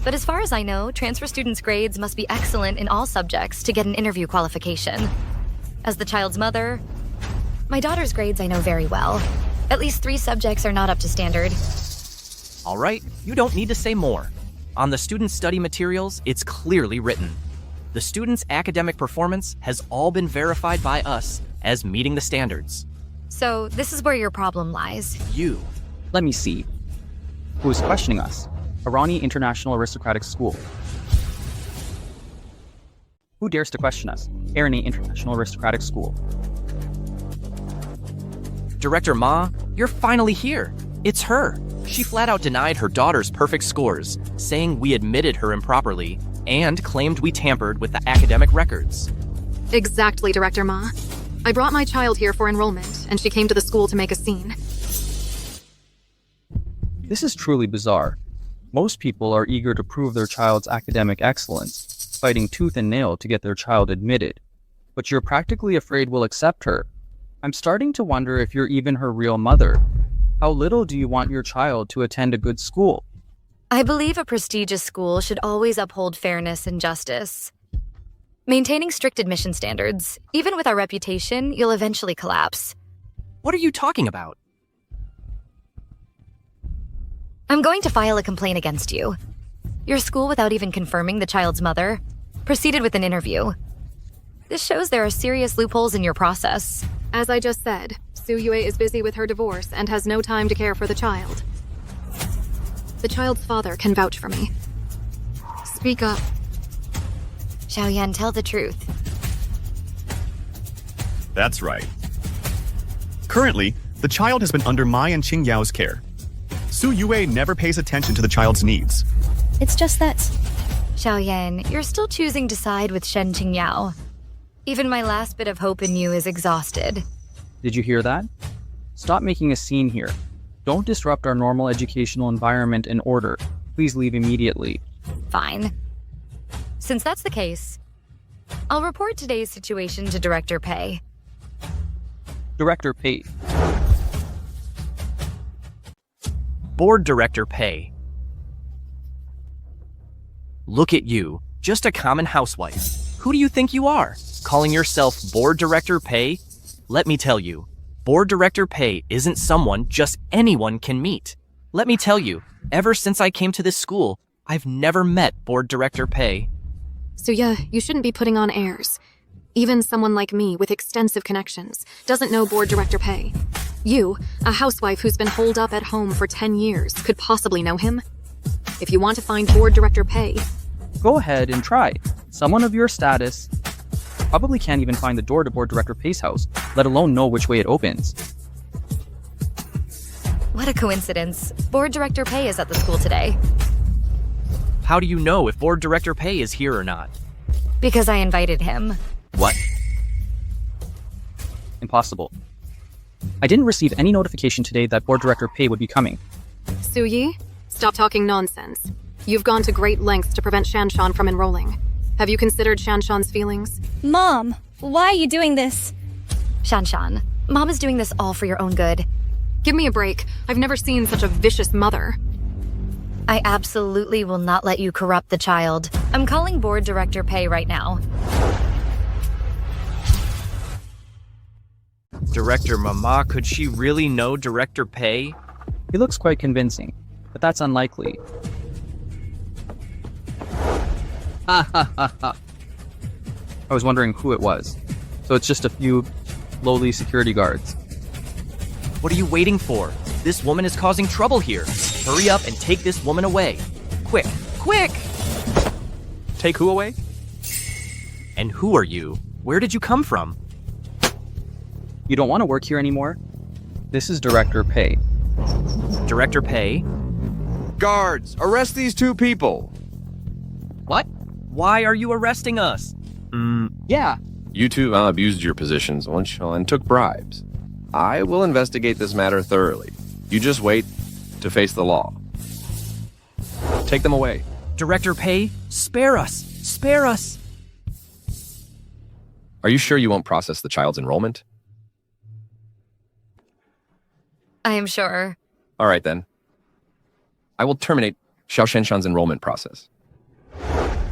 But as far as I know, transfer students' grades must be excellent in all subjects to get an interview qualification. As the child's mother, my daughter's grades I know very well. At least 3 subjects are not up to standard. All right, you don't need to say more. On the student study materials, it's clearly written. The student's academic performance has all been verified by us as meeting the standards. So this is where your problem lies. You. Let me see. Who is questioning us? Erani International Aristocratic School. Who dares to question us? Erani International Aristocratic School. Director Ma, you're finally here. It's her. She flat out denied her daughter's perfect scores, saying we admitted her improperly, and claimed we tampered with the academic records. Exactly, Director Ma. I brought my child here for enrollment, and she came to the school to make a scene. This is truly bizarre. Most people are eager to prove their child's academic excellence, fighting tooth and nail to get their child admitted. But you're practically afraid we'll accept her. I'm starting to wonder if you're even her real mother. How little do you want your child to attend a good school? I believe a prestigious school should always uphold fairness and justice. Maintaining strict admission standards, even with our reputation, you'll eventually collapse. What are you talking about? I'm going to file a complaint against you. Your school, without even confirming the child's mother, proceeded with an interview. This shows there are serious loopholes in your process. As I just said, Suyue is busy with her divorce and has no time to care for the child. The child's father can vouch for me. Speak up. Xiaoyan, tell the truth. That's right. Currently, the child has been under my and Qingyao's care. Suyue never pays attention to the child's needs. It's just that... Xiaoyan, you're still choosing to side with Shen Qingyao. Even my last bit of hope in you is exhausted. Did you hear that? Stop making a scene here. Don't disrupt our normal educational environment and order. Please leave immediately. Fine. Since that's the case, I'll report today's situation to Director Pei. Director Pei. Board Director Pei. Look at you, just a common housewife. Who do you think you are? Calling yourself Board Director Pei? Let me tell you, Board Director Pei isn't someone just anyone can meet. Let me tell you, ever since I came to this school, I've never met Board Director Pei. So yeah, you shouldn't be putting on airs. Even someone like me with extensive connections doesn't know Board Director Pei. You, a housewife who's been holed up at home for 10 years, could possibly know him. If you want to find Board Director Pei, Go ahead and try. Someone of your status probably can't even find the door to Board Director Pei's house, let alone know which way it opens. What a coincidence. Board Director Pei is at the school today. How do you know if Board Director Pei is here or not? Because I invited him. What? Impossible. I didn't receive any notification today that Board Director Pei would be coming. Suyi, stop talking nonsense. You've gone to great lengths to prevent Shanshan from enrolling. Have you considered Shanshan's feelings? Mom, why are you doing this? Shanshan, Mom is doing this all for your own good. Give me a break. I've never seen such a vicious mother. I absolutely will not let you corrupt the child. I'm calling Board Director Pei right now. Director Mama, could she really know Director Pei? He looks quite convincing, but that's unlikely. I was wondering who it was. So it's just a few lowly security guards. What are you waiting for? This woman is causing trouble here. Hurry up and take this woman away. Quick, quick! Take who away? And who are you? Where did you come from? You don't want to work here anymore? This is Director Pei. Director Pei? Guards, arrest these two people. What? Why are you arresting us? Yeah. You two abused your positions and took bribes. I will investigate this matter thoroughly. You just wait to face the law. Take them away. Director Pei, spare us! Spare us! Are you sure you won't process the child's enrollment? I am sure. All right, then. I will terminate Xiao Shanshan's enrollment process.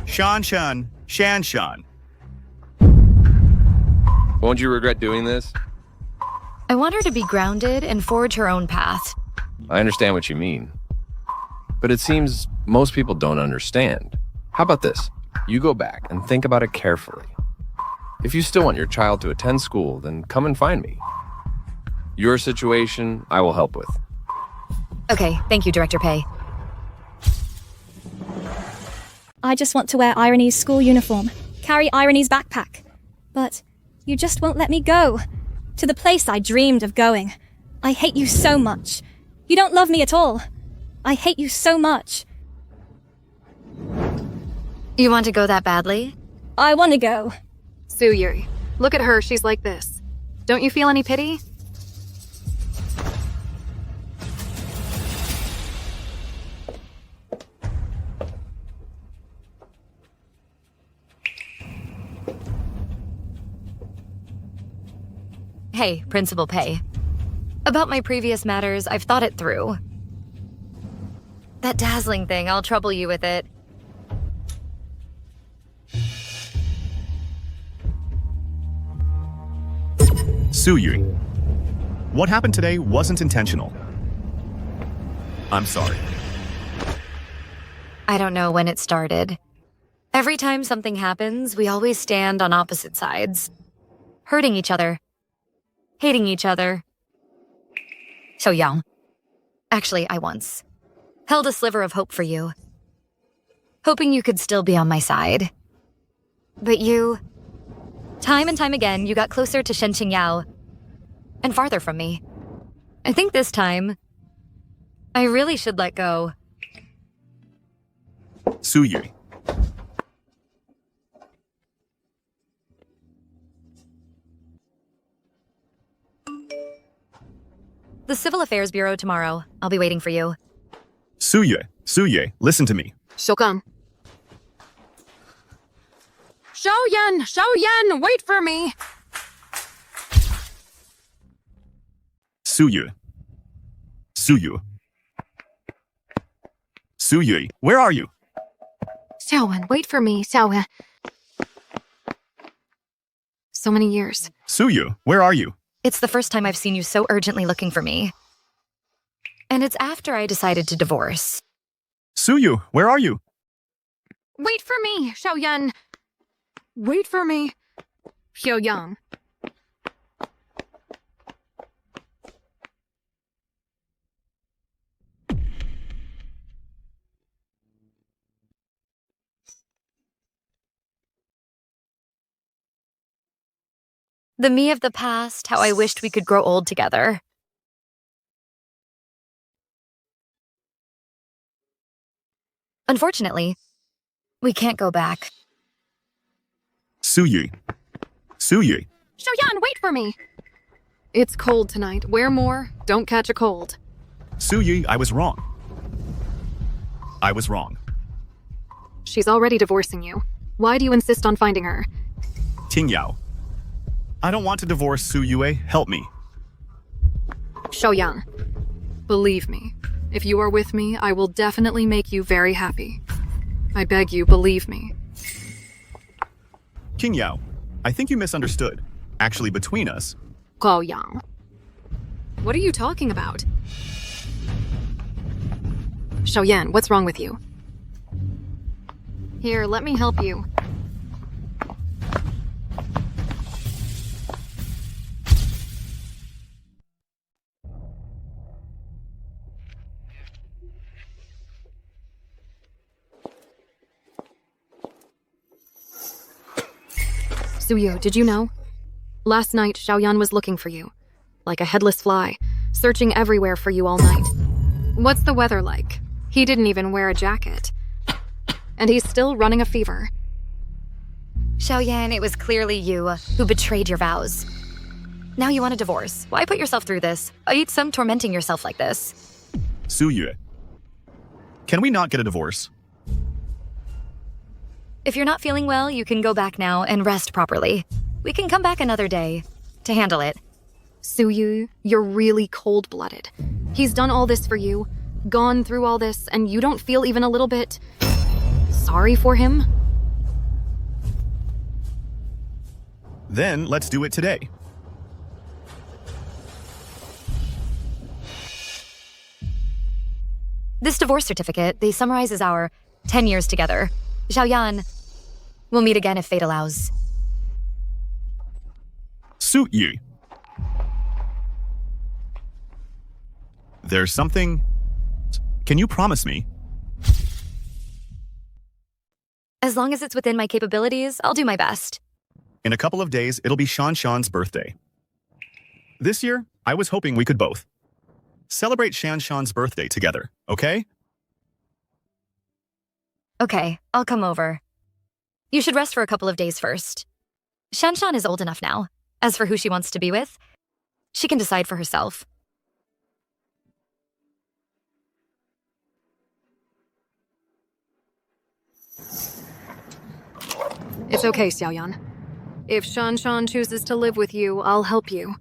Shanshan. Won't you regret doing this? I want her to be grounded and forge her own path. I understand what you mean. But it seems most people don't understand. How about this? You go back and think about it carefully. If you still want your child to attend school, then come and find me. Your situation, I will help with. Okay, thank you, Director Pei. I just want to wear Irony's school uniform, carry Irony's backpack. But you just won't let me go. To the place I dreamed of going. I hate you so much. You don't love me at all. I hate you so much. You want to go that badly? I want to go. Suyuri, look at her, she's like this. Don't you feel any pity? Hey, Principal Pei. About my previous matters, I've thought it through. That dazzling thing, I'll trouble you with it. Suyuri, what happened today wasn't intentional. I'm sorry. I don't know when it started. Every time something happens, we always stand on opposite sides. Hurting each other. Hating each other. So young. Actually, I once held a sliver of hope for you. Hoping you could still be on my side. But you... Time and time again, you got closer to Shen Qingyao. And farther from me. I think this time, I really should let go. Suyuri. The Civil Affairs Bureau tomorrow. I'll be waiting for you. Suyue, listen to me. Shogun. Xiaoyan, wait for me! Suyue, where are you? Xiaowen, wait for me, Xiaowen. So many years. Suyu, where are you? It's the first time I've seen you so urgently looking for me. And it's after I decided to divorce. Suyu, where are you? Wait for me, Xiaoyan. Wait for me, Xiaoyang. The me of the past, how I wished we could grow old together. Unfortunately, we can't go back. Suyu. Suyu. Xiaoyan, wait for me. It's cold tonight. Wear more. Don't catch a cold. Suyu, I was wrong. I was wrong. She's already divorcing you. Why do you insist on finding her? Tingyao. I don't want to divorce Suyue. Help me. Xiaoyan, believe me. If you are with me, I will definitely make you very happy. I beg you, believe me. King Yao, I think you misunderstood. Actually, between us. Gao Yang. What are you talking about? Xiaoyan, what's wrong with you? Here, let me help you. Suyo, did you know? Last night, Xiaoyan was looking for you. Like a headless fly, searching everywhere for you all night. What's the weather like? He didn't even wear a jacket. And he's still running a fever. Xiaoyan, it was clearly you who betrayed your vows. Now you want a divorce. Why put yourself through this? I eat some tormenting yourself like this. Suyue. Can we not get a divorce? If you're not feeling well, you can go back now and rest properly. We can come back another day to handle it. Suyu, you're really cold-blooded. He's done all this for you, gone through all this, and you don't feel even a little bit sorry for him? Then let's do it today. This divorce certificate, they summarizes our 10 years together. Xiaoyan, we'll meet again if fate allows. Suyu. There's something... Can you promise me? As long as it's within my capabilities, I'll do my best. In a couple of days, it'll be Shanshan's birthday. This year, I was hoping we could both celebrate Shanshan's birthday together, okay? Okay, I'll come over. You should rest for a couple of days first. Shanshan is old enough now. As for who she wants to be with, she can decide for herself. It's okay, Xiaoyan. If Shanshan chooses to live with you, I'll help you.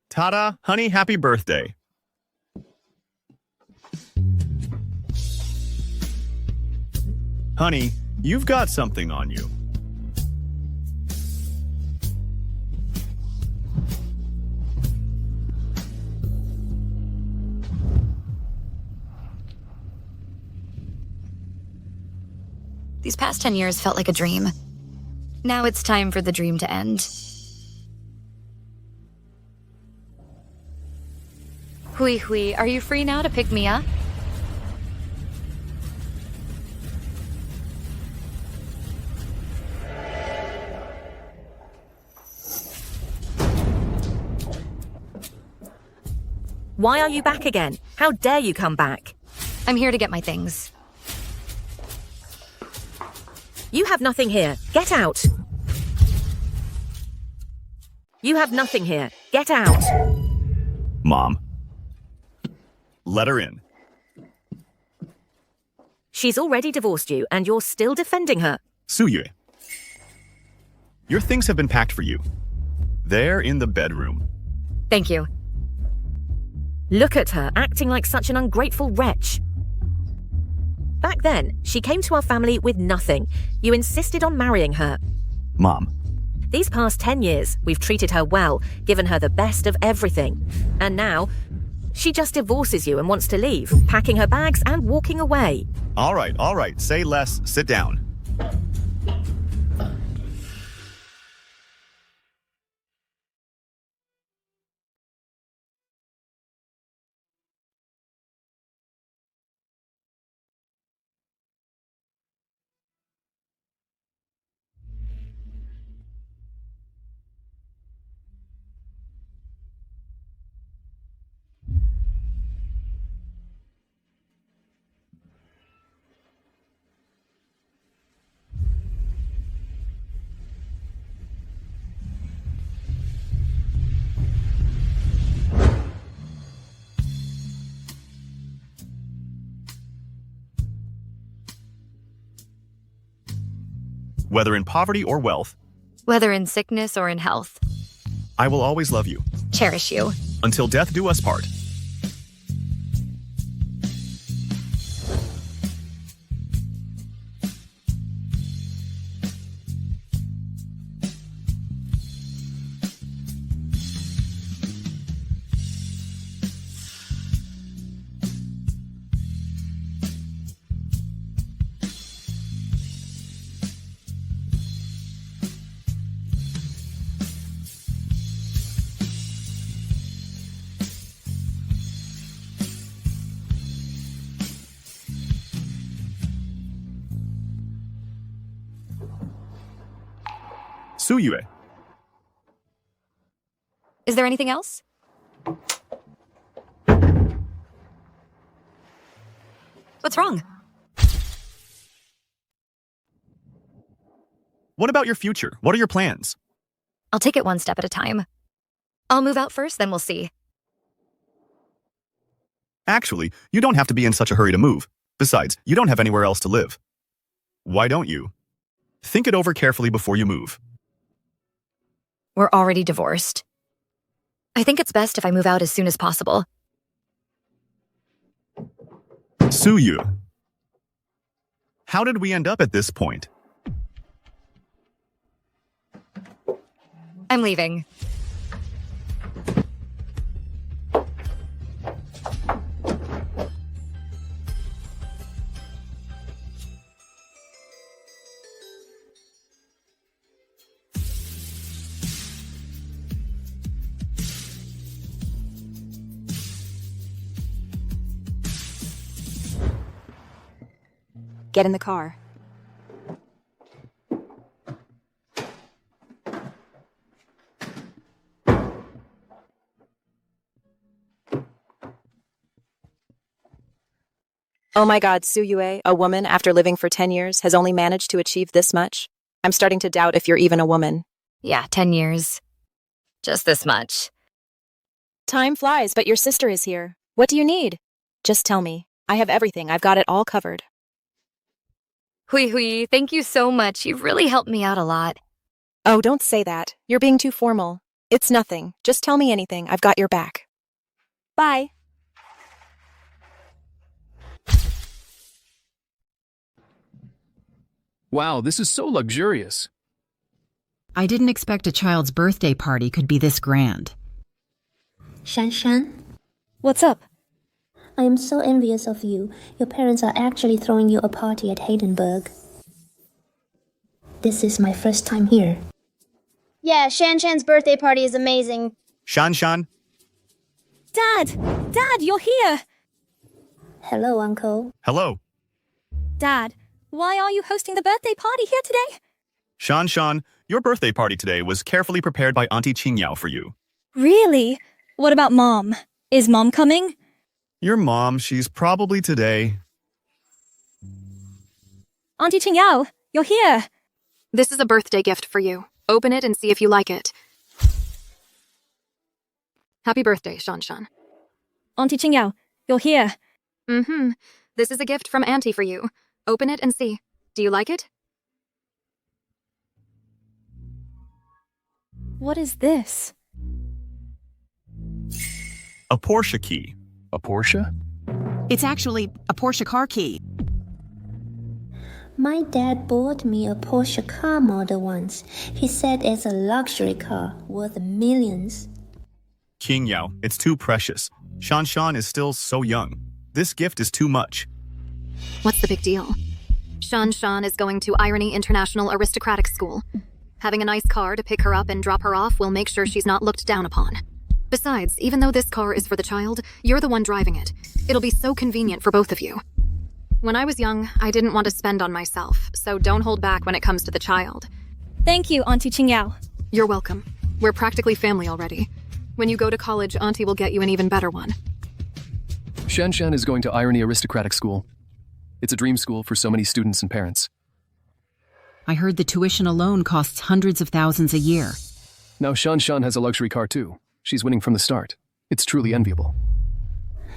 Ta-da, honey, happy birthday. Honey, you've got something on you. These past 10 years felt like a dream. Now it's time for the dream to end. Hui Hui, are you free now to pick me up? Why are you back again? How dare you come back? I'm here to get my things. You have nothing here. Get out. You have nothing here. Get out. Mom. Let her in. She's already divorced you, and you're still defending her. Suyue. Your things have been packed for you. They're in the bedroom. Thank you. Look at her, acting like such an ungrateful wretch. Back then, she came to our family with nothing. You insisted on marrying her. Mom. These past 10 years, we've treated her well, given her the best of everything. And now, she just divorces you and wants to leave, packing her bags and walking away. All right. Say less. Sit down. Whether in poverty or wealth, Whether in sickness or in health, I will always love you. cherish you. Until death do us part. Suyue. Is there anything else? What's wrong? What about your future? What are your plans? I'll take it one step at a time. I'll move out first, then we'll see. Actually, you don't have to be in such a hurry to move. Besides, you don't have anywhere else to live. Why don't you? Think it over carefully before you move. We're already divorced. I think it's best if I move out as soon as possible. Suyue. How did we end up at this point? I'm leaving. Get in the car. Oh my god, Suyue, a woman after living for 10 years, has only managed to achieve this much? I'm starting to doubt if you're even a woman. Yeah, 10 years. Just this much. Time flies, but your sister is here. What do you need? Just tell me. I have everything. I've got it all covered. Hui, thank you so much. You've really helped me out a lot. Oh, don't say that. You're being too formal. It's nothing. Just tell me anything. I've got your back. Bye. Wow, this is so luxurious. I didn't expect a child's birthday party could be this grand. Shan. What's up? I am so envious of you. Your parents are actually throwing you a party at Heidenberg. This is my first time here. Yeah, Shan's birthday party is amazing. Shan. Dad! Dad, you're here! Hello, Uncle. Hello. Dad, why are you hosting the birthday party here today? Shan, your birthday party today was carefully prepared by Auntie Qingyao for you. Really? What about Mom? Is Mom coming? Your mom, she's probably today. Auntie Qingyao, you're here. This is a birthday gift for you. Open it and see if you like it. Happy birthday, Shanshan. Auntie Qingyao, you're here. Mm-hmm. This is a gift from Auntie for you. Open it and see. Do you like it? What is this? A Porsche key. A Porsche? It's actually a Porsche car key. My dad bought me a Porsche car model once. He said it's a luxury car worth millions. King Yao, it's too precious. Shanshan is still so young. This gift is too much. What's the big deal? Shanshan is going to Irony International Aristocratic School. Having a nice car to pick her up and drop her off will make sure she's not looked down upon. Besides, even though this car is for the child, you're the one driving it. It'll be so convenient for both of you. When I was young, I didn't want to spend on myself, so don't hold back when it comes to the child. Thank you, Auntie Qingyao. You're welcome. We're practically family already. When you go to college, Auntie will get you an even better one. Shanshan is going to Irony Aristocratic School. It's a dream school for so many students and parents. I heard the tuition alone costs hundreds of thousands a year. Now Shanshan has a luxury car too. She's winning from the start. It's truly enviable.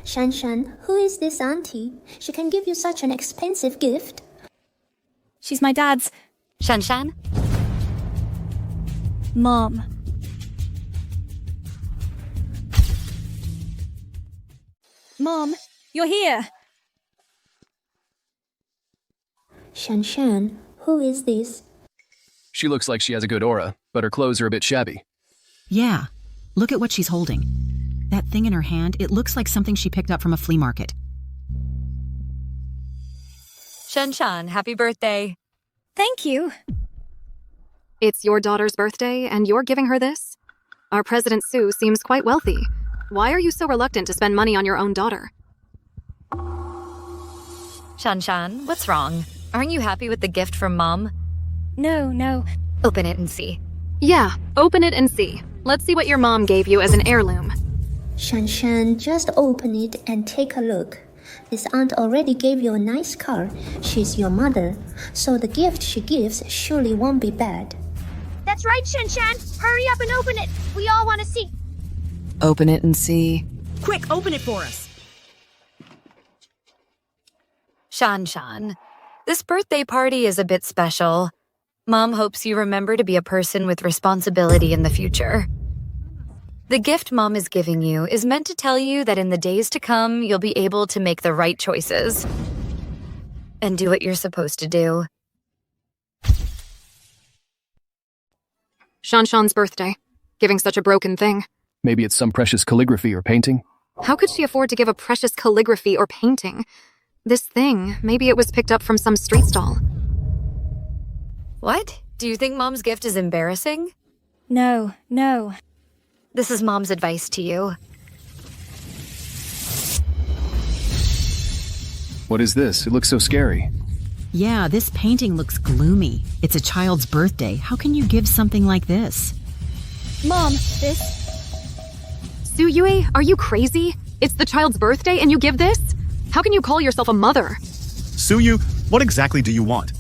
Shanshan, who is this auntie? She can give you such an expensive gift. She's my dad's... Shanshan? Mom. Mom, you're here. Shanshan, who is this? She looks like she has a good aura, but her clothes are a bit shabby. Yeah, look at what she's holding. That thing in her hand, it looks like something she picked up from a flea market. Shanshan, happy birthday. Thank you. It's your daughter's birthday, and you're giving her this? Our President Su seems quite wealthy. Why are you so reluctant to spend money on your own daughter? Shanshan, what's wrong? Aren't you happy with the gift from Mom? No. Open it and see. Yeah, open it and see. Let's see what your mom gave you as an heirloom. Shanshan, just open it and take a look. This aunt already gave you a nice car. She's your mother, so the gift she gives surely won't be bad. That's right, Shanshan. Hurry up and open it. We all want to see. Open it and see. Quick, open it for us. Shanshan, this birthday party is a bit special. Mom hopes you remember to be a person with responsibility in the future. The gift Mom is giving you is meant to tell you that in the days to come, you'll be able to make the right choices and do what you're supposed to do. Shanshan's birthday. Giving such a broken thing. Maybe it's some precious calligraphy or painting. How could she afford to give a precious calligraphy or painting? This thing, maybe it was picked up from some street stall. What? Do you think Mom's gift is embarrassing? No. This is Mom's advice to you. What is this? It looks so scary. Yeah, this painting looks gloomy. It's a child's birthday. How can you give something like this? Mom, this... Su Yue, are you crazy? It's the child's birthday and you give this? How can you call yourself a mother? Suyu, what exactly do you want?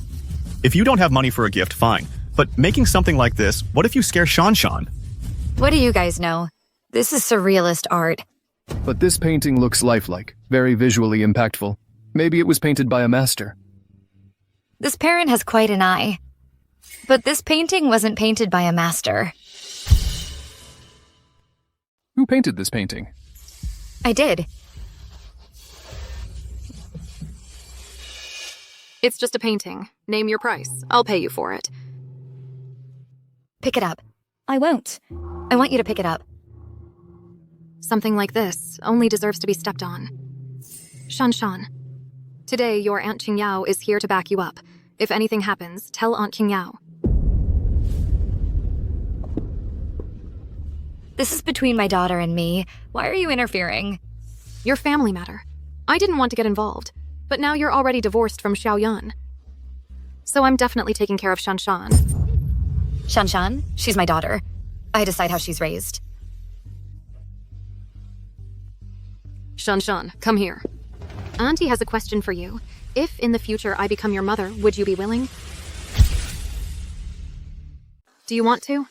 If you don't have money for a gift, fine. But making something like this, what if you scare Shanshan? What do you guys know? This is surrealist art. But this painting looks lifelike, very visually impactful. Maybe it was painted by a master. This parent has quite an eye. But this painting wasn't painted by a master. Who painted this painting? I did. It's just a painting. Name your price. I'll pay you for it. Pick it up. I won't. I want you to pick it up. Something like this only deserves to be stepped on. Shanshan, today your Aunt Qingyao is here to back you up. If anything happens, tell Aunt Qingyao. This is between my daughter and me. Why are you interfering? Your family matter. I didn't want to get involved, but now you're already divorced from Xiaoyan. So I'm definitely taking care of Shanshan. Shanshan, she's my daughter. I decide how she's raised. Shanshan, come here. Auntie has a question for you. If in the future I become your mother, would you be willing? Do you want to?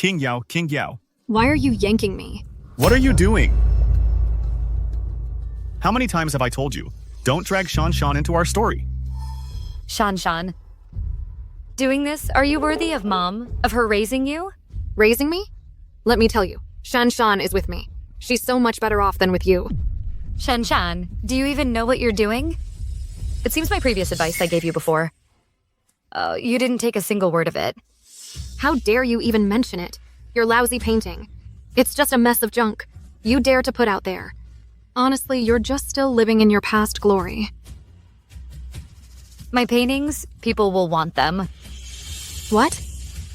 King Yao, King Yao. Why are you yanking me? What are you doing? How many times have I told you? Don't drag Shan into our story. Shan. Doing this, are you worthy of Mom? Of her raising you? Raising me? Let me tell you, Shan is with me. She's so much better off than with you. Shan, do you even know what you're doing? It seems my previous advice I gave you before. You didn't take a single word of it. How dare you even mention it? Your lousy painting. It's just a mess of junk. You dare to put out there. Honestly, you're just still living in your past glory. My paintings, people will want them. What?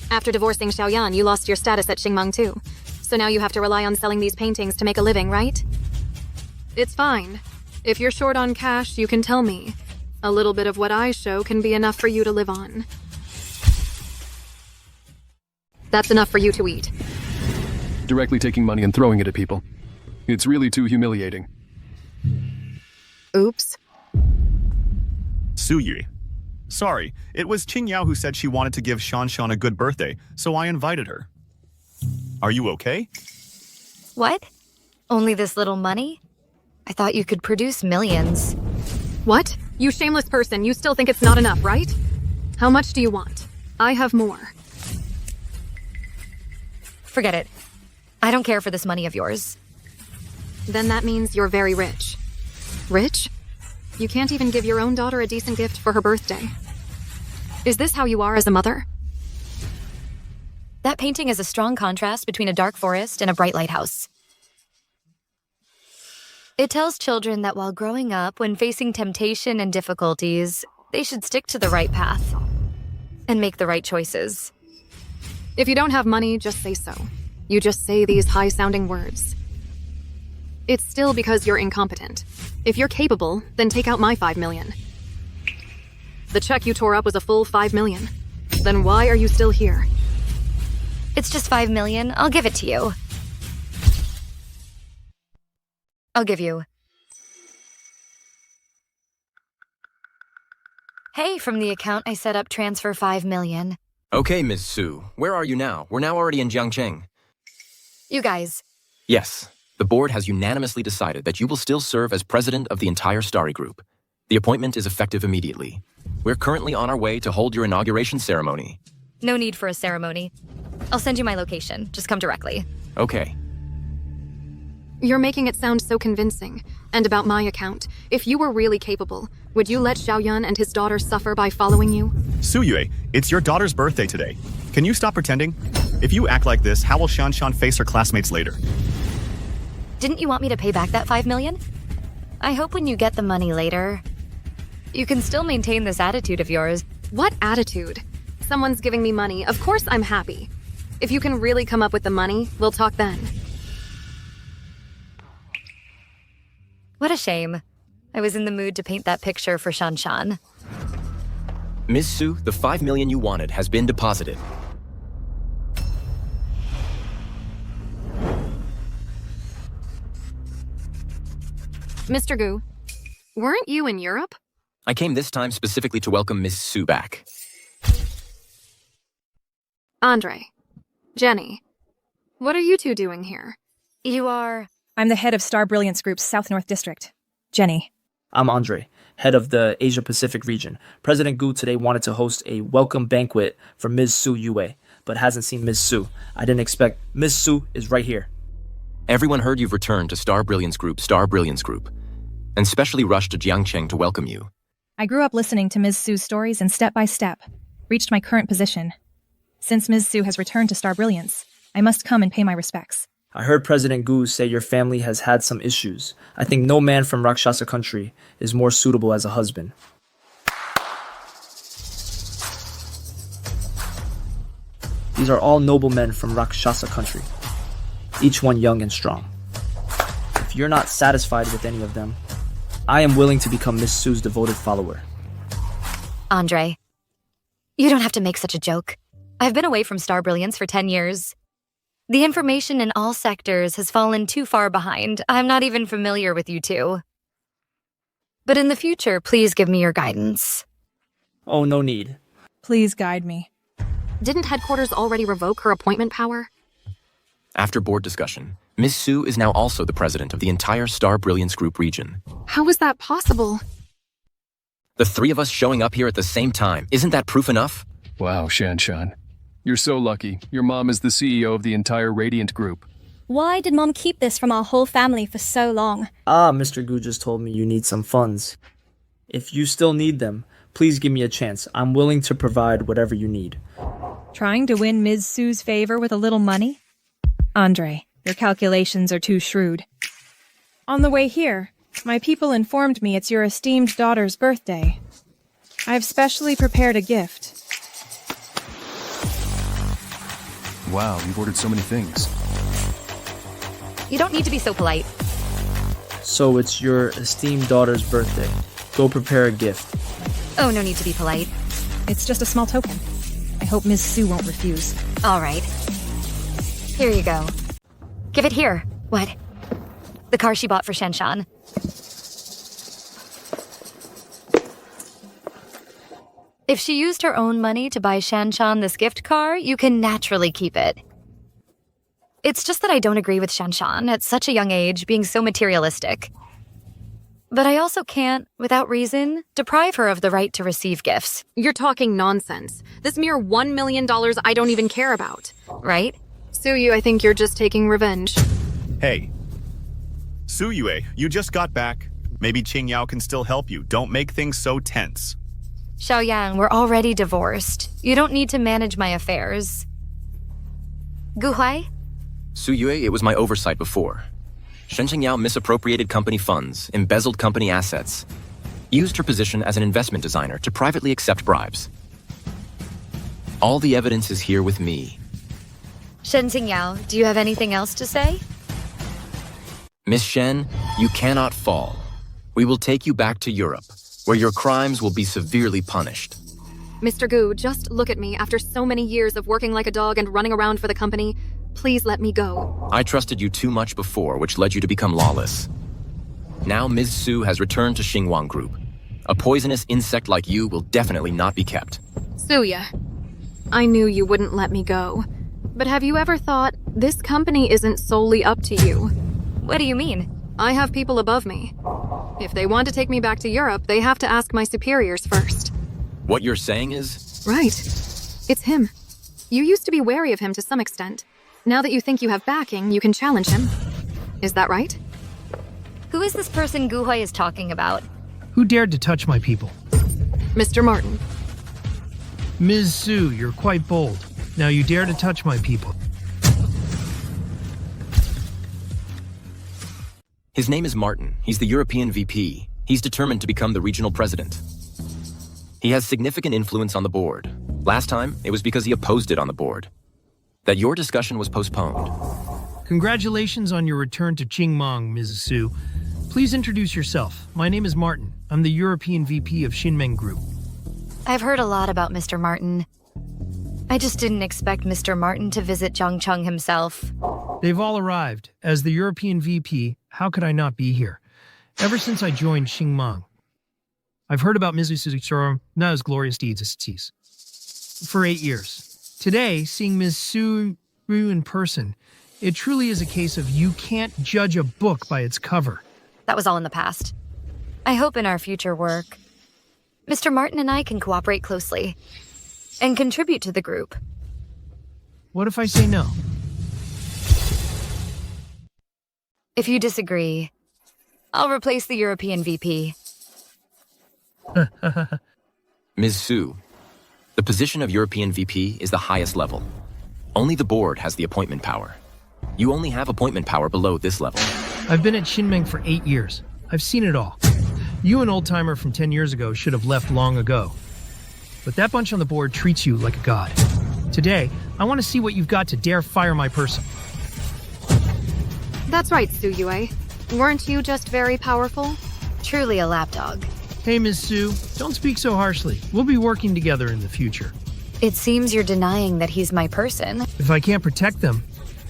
After divorcing Xiaoyan, you lost your status at Xingmeng too. So now you have to rely on selling these paintings to make a living, right? It's fine. If you're short on cash, you can tell me. A little bit of what I show can be enough for you to live on. That's enough for you to eat. Directly taking money and throwing it at people. It's really too humiliating. Oops. Su Yue. Sorry, it was Qing Yao who said she wanted to give Shan a good birthday, so I invited her. Are you okay? What? Only this little money? I thought you could produce millions. What? You shameless person, you still think it's not enough, right? How much do you want? I have more. Forget it. I don't care for this money of yours. Then that means you're very rich. Rich? You can't even give your own daughter a decent gift for her birthday. Is this how you are as a mother? That painting is a strong contrast between a dark forest and a bright lighthouse. It tells children that while growing up, when facing temptation and difficulties, they should stick to the right path and make the right choices. If you don't have money, just say so. You just say these high-sounding words. It's still because you're incompetent. If you're capable, then take out my 5 million. The check you tore up was a full 5 million. Then why are you still here? It's just 5 million. I'll give it to you. I'll give you. Hey, from the account I set up, transfer 5 million. Okay, Ms. Su, where are you now? We're now already in Jiangcheng. You guys. Yes, the board has unanimously decided that you will still serve as president of the entire Starry Group. The appointment is effective immediately. We're currently on our way to hold your inauguration ceremony. No need for a ceremony. I'll send you my location. Just come directly. Okay. You're making it sound so convincing. And about my account, if you were really capable, would you let Xiaoyan and his daughter suffer by following you? Su Yue, it's your daughter's birthday today. Can you stop pretending? If you act like this, how will Shan face her classmates later? Didn't you want me to pay back that 5 million? I hope when you get the money later, you can still maintain this attitude of yours. What attitude? Someone's giving me money. Of course I'm happy. If you can really come up with the money, we'll talk then. What a shame. I was in the mood to paint that picture for Shan. Ms. Su, the 5 million you wanted has been deposited. Mr. Gu, weren't you in Europe? I came this time specifically to welcome Ms. Su back. Andre, Jenny, what are you two doing here? You are... I'm the head of Star Brilliance Group's South North District. Jenny. I'm Andre, head of the Asia Pacific region. President Gu today wanted to host a welcome banquet for Ms. Su Yue, but hasn't seen Ms. Su. I didn't expect... Ms. Su is right here. Everyone heard you've returned to Star Brilliance Group, and specially rushed to Jiangcheng to welcome you. I grew up listening to Ms. Su's stories and step by step, reached my current position. Since Ms. Su has returned to Star Brilliance, I must come and pay my respects. I heard President Gu say your family has had some issues. I think no man from Rakshasa country is more suitable as a husband. These are all noble men from Rakshasa country, each one young and strong. If you're not satisfied with any of them, I am willing to become Miss Su's devoted follower. Andre, you don't have to make such a joke. I've been away from Star Brilliance for 10 years. The information in all sectors has fallen too far behind. I'm not even familiar with you two. But in the future, please give me your guidance. Oh, no need. Please guide me. Didn't headquarters already revoke her appointment power? After board discussion, Ms. Su is now also the president of the entire Star Brilliance Group region. How is that possible? The three of us showing up here at the same time, isn't that proof enough? Wow, Shanshan. You're so lucky. Your mom is the CEO of the entire Radiant Group. Why did Mom keep this from our whole family for so long? Mr. Gu just told me you need some funds. If you still need them, please give me a chance. I'm willing to provide whatever you need. Trying to win Ms. Su's favor with a little money? Andre, your calculations are too shrewd. On the way here, my people informed me it's your esteemed daughter's birthday. I've specially prepared a gift. Wow, you've ordered so many things. You don't need to be so polite. So it's your esteemed daughter's birthday. Go prepare a gift. Oh, no need to be polite. It's just a small token. I hope Ms. Su won't refuse. All right. Here you go. Give it here. What? The car she bought for Shanshan. If she used her own money to buy Shanshan this gift car, you can naturally keep it. It's just that I don't agree with Shanshan at such a young age being so materialistic. But I also can't, without reason, deprive her of the right to receive gifts. You're talking nonsense. This mere $1 million I don't even care about. Right? Suyu, I think you're just taking revenge. Hey. Suyue, you just got back. Maybe Qingyao can still help you. Don't make things so tense. Xiaoyang, we're already divorced. You don't need to manage my affairs. Guhuai? Suyue, it was my oversight before. Shen Qingyao misappropriated company funds, embezzled company assets, used her position as an investment designer to privately accept bribes. All the evidence is here with me. Shen Qingyao, do you have anything else to say? Miss Shen, you cannot fall. We will take you back to Europe, where your crimes will be severely punished. Mr. Gu, just look at me. After so many years of working like a dog and running around for the company, please let me go. I trusted you too much before, which led you to become lawless. Now Ms. Su has returned to Xinguang Group. A poisonous insect like you will definitely not be kept. Suya, I knew you wouldn't let me go. But have you ever thought, this company isn't solely up to you? What do you mean? I have people above me. If they want to take me back to Europe, they have to ask my superiors first. What you're saying is? Right. It's him. You used to be wary of him to some extent. Now that you think you have backing, you can challenge him. Is that right? Who is this person Guhuai is talking about? Who dared to touch my people? Mr. Martin. Ms. Su, you're quite bold. Now you dare to touch my people. His name is Martin. He's the European VP. He's determined to become the regional president. He has significant influence on the board. Last time, it was because he opposed it on the board. That your discussion was postponed. Congratulations on your return to Qingmang, Mrs. Su. Please introduce yourself. My name is Martin. I'm the European VP of Xinmeng Group. I've heard a lot about Mr. Martin. I just didn't expect Mr. Martin to visit Zhangcheng himself. They've all arrived. As the European VP, how could I not be here? Ever since I joined Xingmang, I've heard about Mrs. Su's glorious deeds as Tis for 8 years. Today, seeing Ms. Su in person, it truly is a case of you can't judge a book by its cover. That was all in the past. I hope in our future work, Mr. Martin and I can cooperate closely and contribute to the group. What if I say no? If you disagree, I'll replace the European VP. Ms. Su, the position of European VP is the highest level. Only the board has the appointment power. You only have appointment power below this level. I've been at Xinmeng for 8 years. I've seen it all. You, an old-timer from 10 years ago, should have left long ago. But that bunch on the board treats you like a god. Today, I want to see what you've got to dare fire my person. That's right, Suyue. Weren't you just very powerful? Truly a lapdog. Hey, Ms. Su, don't speak so harshly. We'll be working together in the future. It seems you're denying that he's my person. If I can't protect them,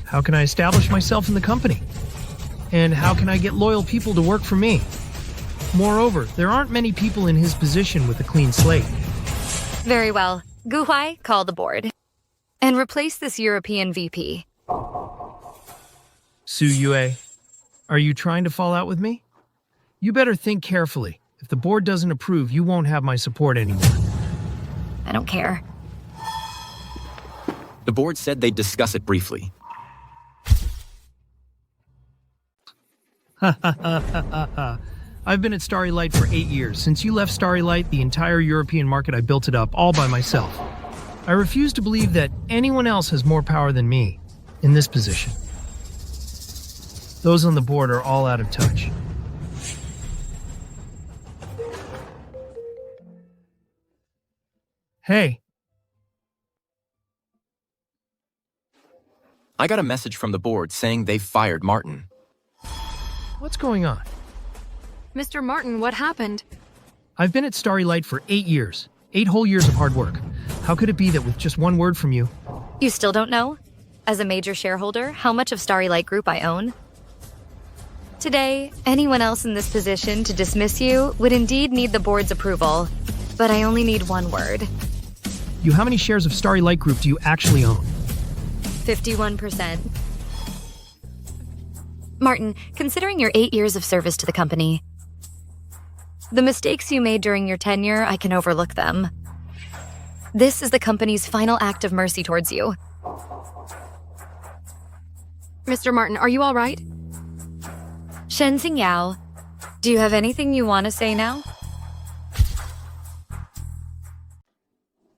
how can I establish myself in the company? And how can I get loyal people to work for me? Moreover, there aren't many people in his position with a clean slate. Very well. Guhuai, call the board. And replace this European VP. Su Yue, are you trying to fall out with me? You better think carefully. If the board doesn't approve, you won't have my support anymore. I don't care. The board said they'd discuss it briefly. I've been at Starry Light for 8 years. Since you left Starry Light, the entire European market, I built it up all by myself. I refuse to believe that anyone else has more power than me in this position. Those on the board are all out of touch. Hey. I got a message from the board saying they've fired Martin. What's going on? Mr. Martin, what happened? I've been at Starry Light for 8 years. 8 whole years of hard work. How could it be that with just one word from you... You still don't know? As a major shareholder, how much of Starry Light Group I own? Today, anyone else in this position to dismiss you would indeed need the board's approval. But I only need one word. How many shares of Starry Light Group do you actually own? 51%. Martin, considering your 8 years of service to the company, the mistakes you made during your tenure, I can overlook them. This is the company's final act of mercy towards you. Mr. Martin, are you all right? Shen Xingyao, do you have anything you want to say now?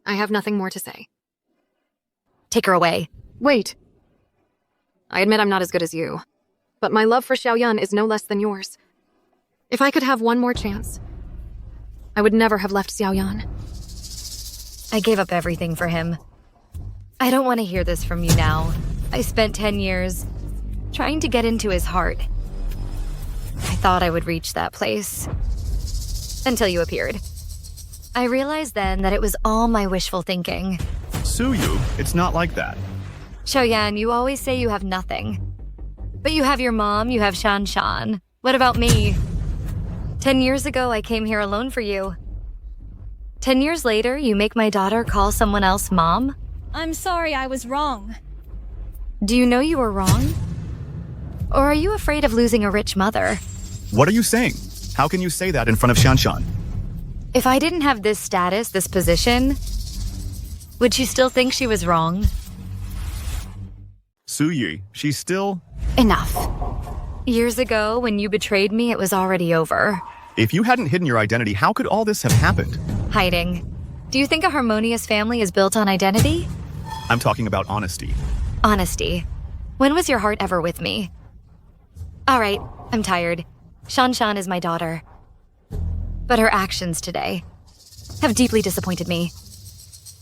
I have nothing more to say. Take her away. Wait. I admit I'm not as good as you, but my love for Xiaoyan is no less than yours. If I could have one more chance, I would never have left Xiaoyan. I gave up everything for him. I don't want to hear this from you now. I spent 10 years trying to get into his heart. I thought I would reach that place. Until you appeared. I realized then that it was all my wishful thinking. Suyu, it's not like that. Xiaoyan, you always say you have nothing. But you have your mom, you have Shan Shan. What about me? 10 years ago, I came here alone for you. 10 years later, you make my daughter call someone else mom? I'm sorry I was wrong. Do you know you were wrong? Or are you afraid of losing a rich mother? What are you saying? How can you say that in front of Shanshan? If I didn't have this status, this position, would she still think she was wrong? Suyu, she's still... Enough. Years ago, when you betrayed me, it was already over. If you hadn't hidden your identity, how could all this have happened? Hiding. Do you think a harmonious family is built on identity? I'm talking about honesty. Honesty. When was your heart ever with me? All right, I'm tired. Shan Shan is my daughter. But her actions today have deeply disappointed me.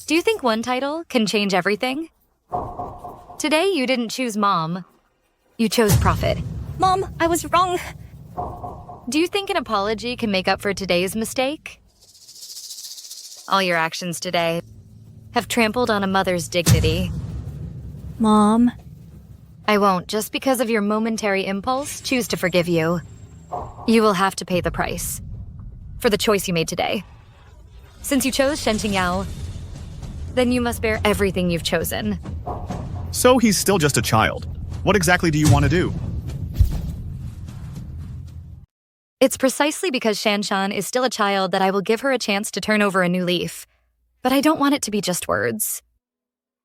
Do you think one title can change everything? Today, you didn't choose mom. You chose profit. Mom, I was wrong. Do you think an apology can make up for today's mistake? All your actions today have trampled on a mother's dignity. Mom. I won't, just because of your momentary impulse, choose to forgive you. You will have to pay the price for the choice you made today. Since you chose Shen Qingyao, then you must bear everything you've chosen. So he's still just a child. What exactly do you want to do? It's precisely because Shan Shan is still a child that I will give her a chance to turn over a new leaf. But I don't want it to be just words,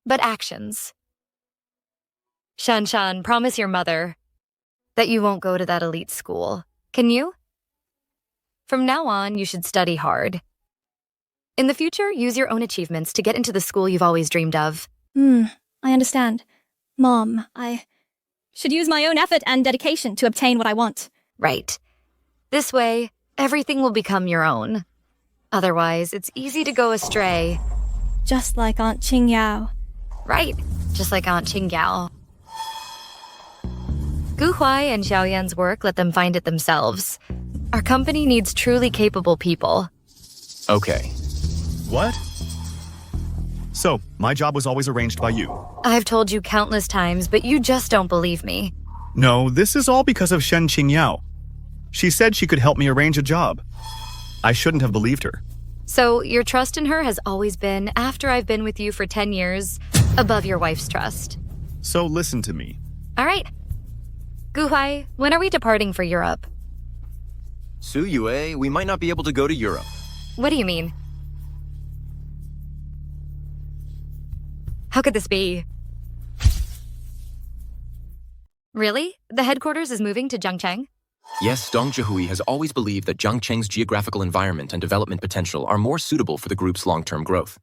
but actions. Shan Shan, promise your mother that you won't go to that elite school. Can you? From now on, you should study hard. In the future, use your own achievements to get into the school you've always dreamed of. I understand. Mom, I should use my own effort and dedication to obtain what I want. Right. This way, everything will become your own. Otherwise, it's easy to go astray. Just like Aunt Qingyao. Right, just like Aunt Qingyao. Gu Huai and Xiaoyan's work let them find it themselves. Our company needs truly capable people. Okay. What? So, my job was always arranged by you. I've told you countless times, but you just don't believe me. No, this is all because of Shen Qingyao. She said she could help me arrange a job. I shouldn't have believed her. So, your trust in her has always been, after I've been with you for 10 years, above your wife's trust. So listen to me. All right. Guhai, when are we departing for Europe? Suyue, we might not be able to go to Europe. What do you mean? How could this be? Really? The headquarters is moving to Zhangcheng? Yes, Dong Jihui has always believed that Zhangcheng's geographical environment and development potential are more suitable for the group's long-term growth.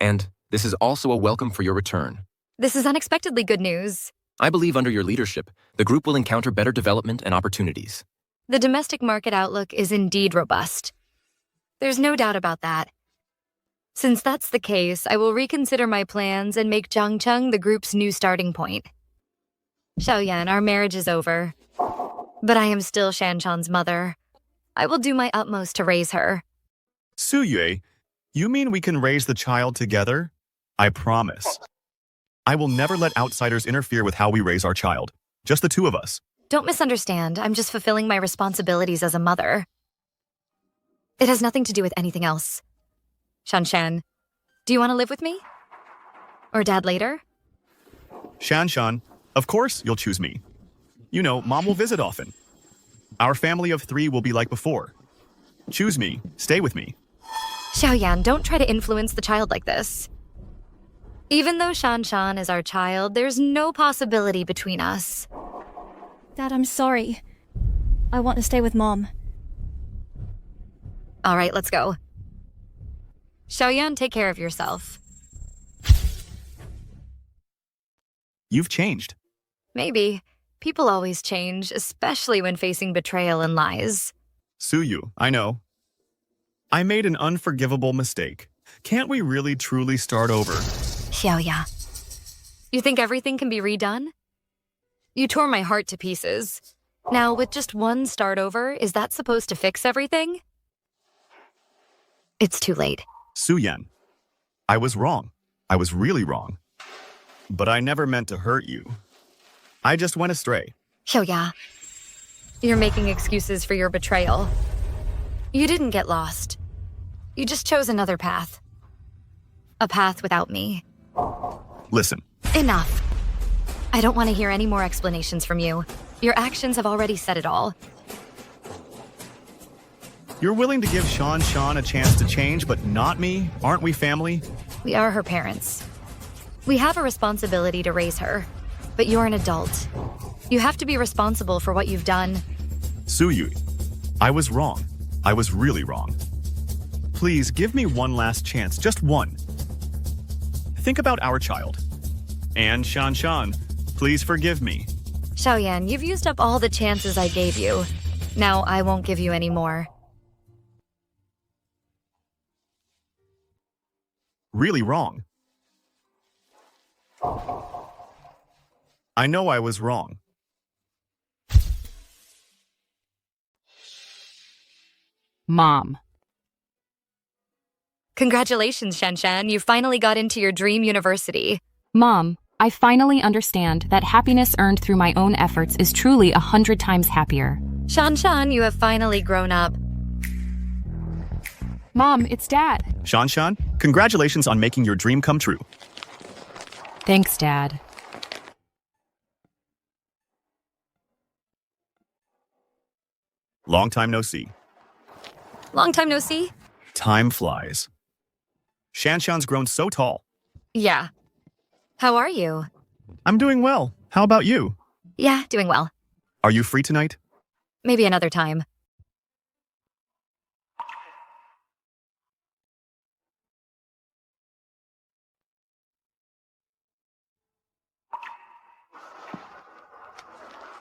And this is also a welcome for your return. This is unexpectedly good news. I believe under your leadership, the group will encounter better development and opportunities. The domestic market outlook is indeed robust. There's no doubt about that. Since that's the case, I will reconsider my plans and make Zhangcheng the group's new starting point. Xiaoyan, our marriage is over. But I am still Shanshan's mother. I will do my utmost to raise her. Suyue, you mean we can raise the child together? I promise. I will never let outsiders interfere with how we raise our child. Just the two of us. Don't misunderstand. I'm just fulfilling my responsibilities as a mother. It has nothing to do with anything else. Shanshan, do you want to live with me? Or Dad later? Shanshan, of course you'll choose me. You know, Mom will visit often. Our family of 3 will be like before. Choose me. Stay with me. Xiaoyan, don't try to influence the child like this. Even though Shanshan is our child, there's no possibility between us. Dad, I'm sorry. I want to stay with Mom. All right, let's go. Xiaoyan, take care of yourself. You've changed. Maybe. People always change, especially when facing betrayal and lies. Suyu, I know. I made an unforgivable mistake. Can't we really truly start over? Xiaoya. You think everything can be redone? You tore my heart to pieces. Now, with just one start over, is that supposed to fix everything? It's too late. Suyan, I was wrong. I was really wrong. But I never meant to hurt you. I just went astray. Xiaoya, you're making excuses for your betrayal. You didn't get lost. You just chose another path. A path without me. Listen. Enough. I don't want to hear any more explanations from you. Your actions have already said it all. You're willing to give Shanshan a chance to change, but not me? Aren't we family? We are her parents. We have a responsibility to raise her. But you're an adult. You have to be responsible for what you've done. Suyu, I was wrong. I was really wrong. Please give me one last chance, just one. Think about our child. And Shanshan, please forgive me. Xiaoyan, you've used up all the chances I gave you. Now I won't give you any more. Really wrong. I know I was wrong. Mom. Congratulations, Shanshan. You finally got into your dream university. Mom, I finally understand that happiness earned through my own efforts is truly 100 times happier. Shanshan, you have finally grown up. Mom, it's Dad. Shanshan, congratulations on making your dream come true. Thanks, Dad. Long time no see. Long time no see? Time flies. Shanshan's grown so tall. Yeah. How are you? I'm doing well. How about you? Yeah, doing well. Are you free tonight? Maybe another time.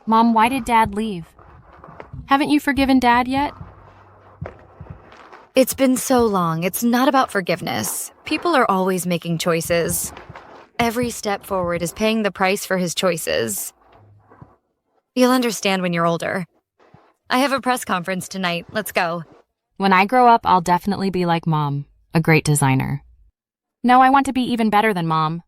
Mom, why did Dad leave? Haven't you forgiven Dad yet? It's been so long. It's not about forgiveness. People are always making choices. Every step forward is paying the price for his choices. You'll understand when you're older. I have a press conference tonight. Let's go. When I grow up, I'll definitely be like Mom, a great designer. No, I want to be even better than Mom.